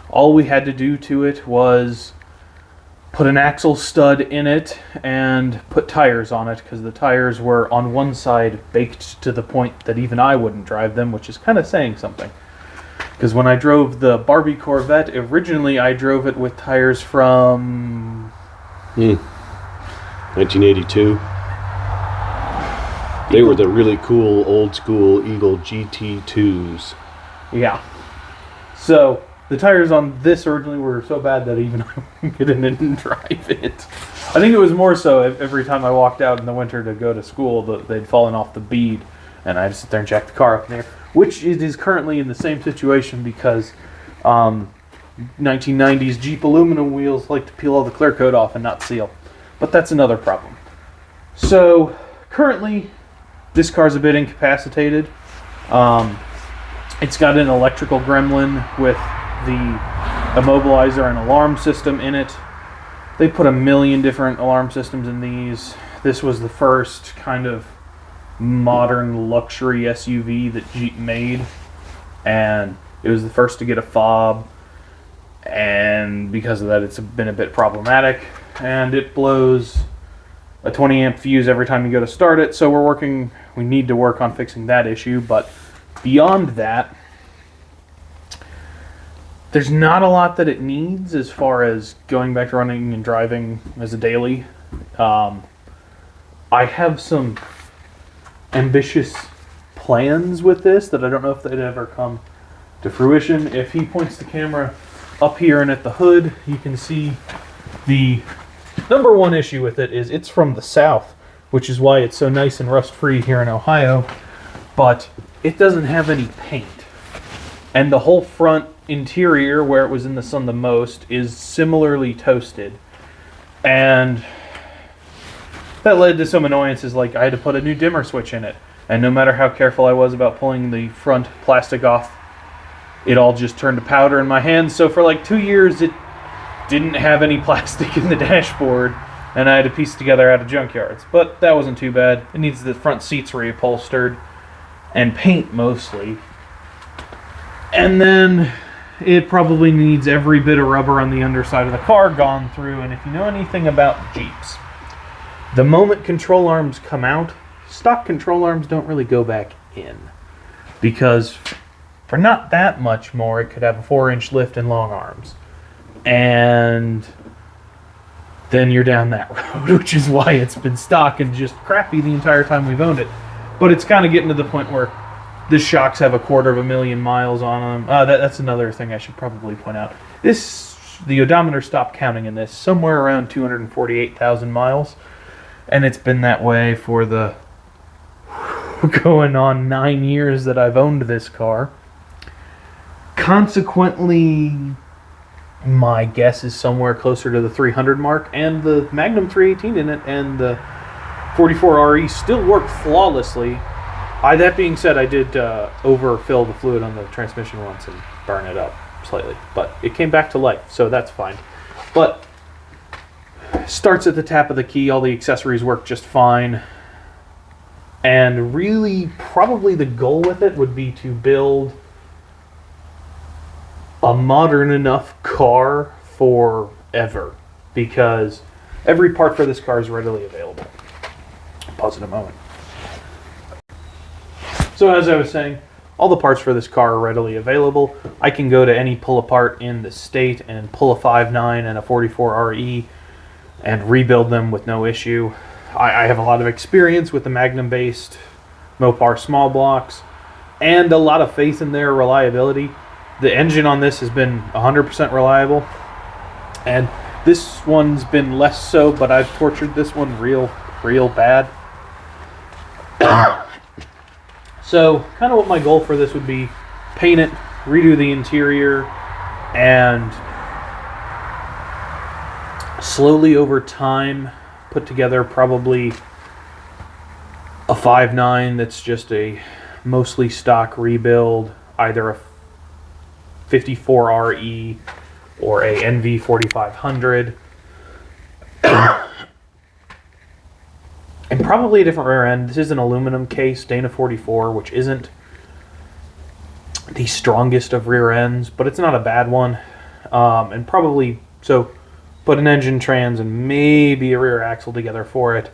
All we had to do to it was put an axle stud in it and put tires on it, because the tires were on one side baked to the point that even I wouldn't drive them, which is kind of saying something. Because when I drove the Barbie Corvette, originally I drove it with tires from 1982. They were the really cool old school Eagle GT2s. Yeah. So the tires on this originally were so bad that even I wouldn't get in it and drive it. I think it was more so every time I walked out in the winter to go to school, they'd fallen off the bead, and I had to sit there and jack the car up in there, which it is currently in the same situation because 1990s Jeep aluminum wheels like to peel all the clear coat off and not seal. But that's another problem. So currently, this car's a bit incapacitated. It's got an electrical gremlin with the immobilizer and alarm system in it. They put a million different alarm systems in these. This was the first kind of modern luxury SUV that Jeep made, and it was the first to get a fob, and because of that it's been a bit problematic, and it blows a 20 amp fuse every time you go to start it, so we need to work on fixing that issue. But beyond that, there's not a lot that it needs as far as going back to running and driving as a daily. I have some ambitious plans with this that I don't know if they'd ever come to fruition. If he points the camera up here and at the hood, you can see the number one issue with it is it's from the south, which is why it's so nice and rust-free here in Ohio, but it doesn't have any paint. And the whole front interior, where it was in the sun the most, is similarly toasted. And that led to some annoyances, like I had to put a new dimmer switch in it. And no matter how careful I was about pulling the front plastic off, it all just turned to powder in my hands. So for like 2 years, it didn't have any plastic in the dashboard, and I had to piece it together out of junkyards. But that wasn't too bad. It needs the front seats reupholstered and paint mostly. And then it probably needs every bit of rubber on the underside of the car gone through. And if you know anything about Jeeps, the moment control arms come out, stock control arms don't really go back in, because for not that much more, it could have a 4-inch lift and long arms. And then you're down that road, which is why it's been stock and just crappy the entire time we've owned it. But it's kind of getting to the point where the shocks have 250,000 miles on them. That's another thing I should probably point out. The odometer stopped counting in this somewhere around 248,000 miles. And it's been that way for the going on 9 years that I've owned this car. Consequently, my guess is somewhere closer to the 300 mark, and the Magnum 318 in it and the 44RE still work flawlessly. That being said, I did overfill the fluid on the transmission once and burn it up slightly, but it came back to life, so that's fine. But starts at the tap of the key, all the accessories work just fine. And really, probably the goal with it would be to build a modern enough car forever, because every part for this car is readily available. Pause in a moment. So as I was saying, all the parts for this car are readily available. I can go to any pull apart in the state and pull a 5.9 and a 44 RE and rebuild them with no issue. I have a lot of experience with the Magnum based Mopar small blocks and a lot of faith in their reliability. The engine on this has been 100% reliable, and this one's been less so, but I've tortured this one real bad. So kind of what my goal for this would be: paint it, redo the interior, and slowly over time put together probably a 5.9 that's just a mostly stock rebuild, either a 54 RE or a NV 4500. And probably a different rear end. This is an aluminum case, Dana 44, which isn't the strongest of rear ends, but it's not a bad one. And probably, so put an engine trans and maybe a rear axle together for it,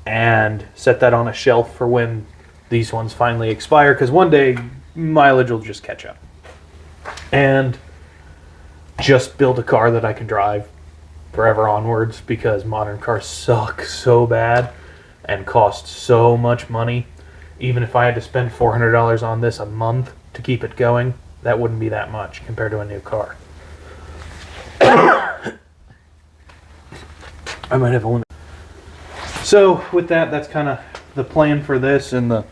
and set that on a shelf for when these ones finally expire, because one day mileage will just catch up. And just build a car that I can drive forever onwards, because modern cars suck so bad and cost so much money. Even if I had to spend $400 on this a month to keep it going, that wouldn't be that much compared to a new car. I might have a limit. So with that, that's kind of the plan for this, and the,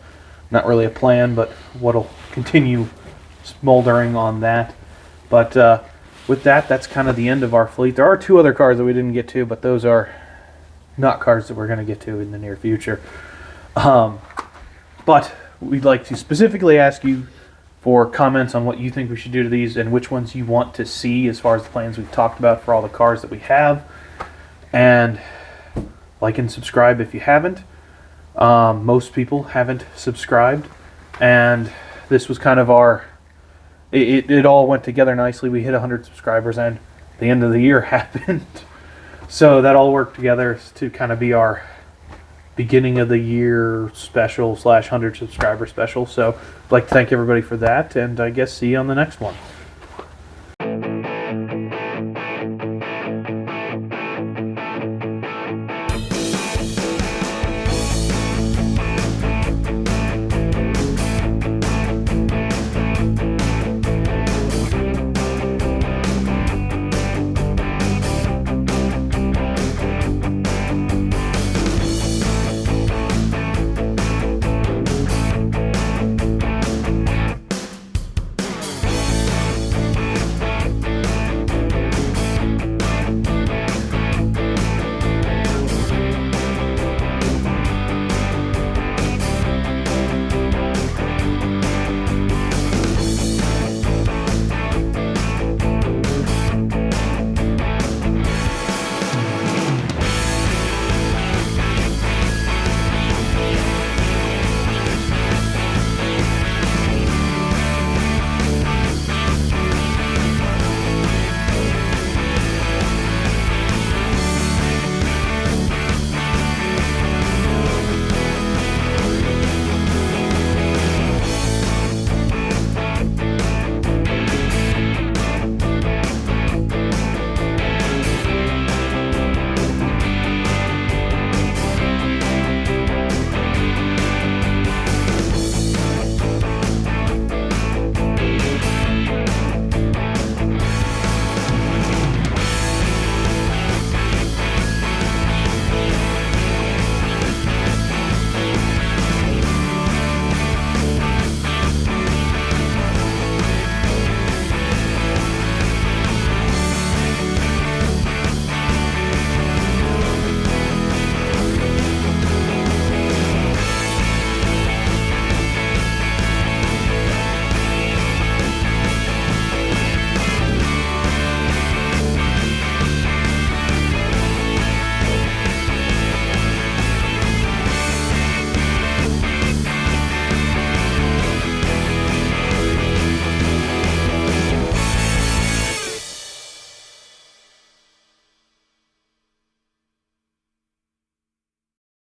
not really a plan, but what'll continue smoldering on that. But with that, that's kind of the end of our fleet. There are two other cars that we didn't get to, but those are not cars that we're going to get to in the near future. But we'd like to specifically ask you for comments on what you think we should do to these, and which ones you want to see as far as the plans we've talked about for all the cars that we have. And like and subscribe if you haven't. Most people haven't subscribed, and this was kind of our, it all went together nicely. We hit 100 subscribers and the end of the year happened. So that all worked together to kind of be our beginning of the year special / 100 subscriber special. So I'd like to thank everybody for that, and I guess see you on the next one.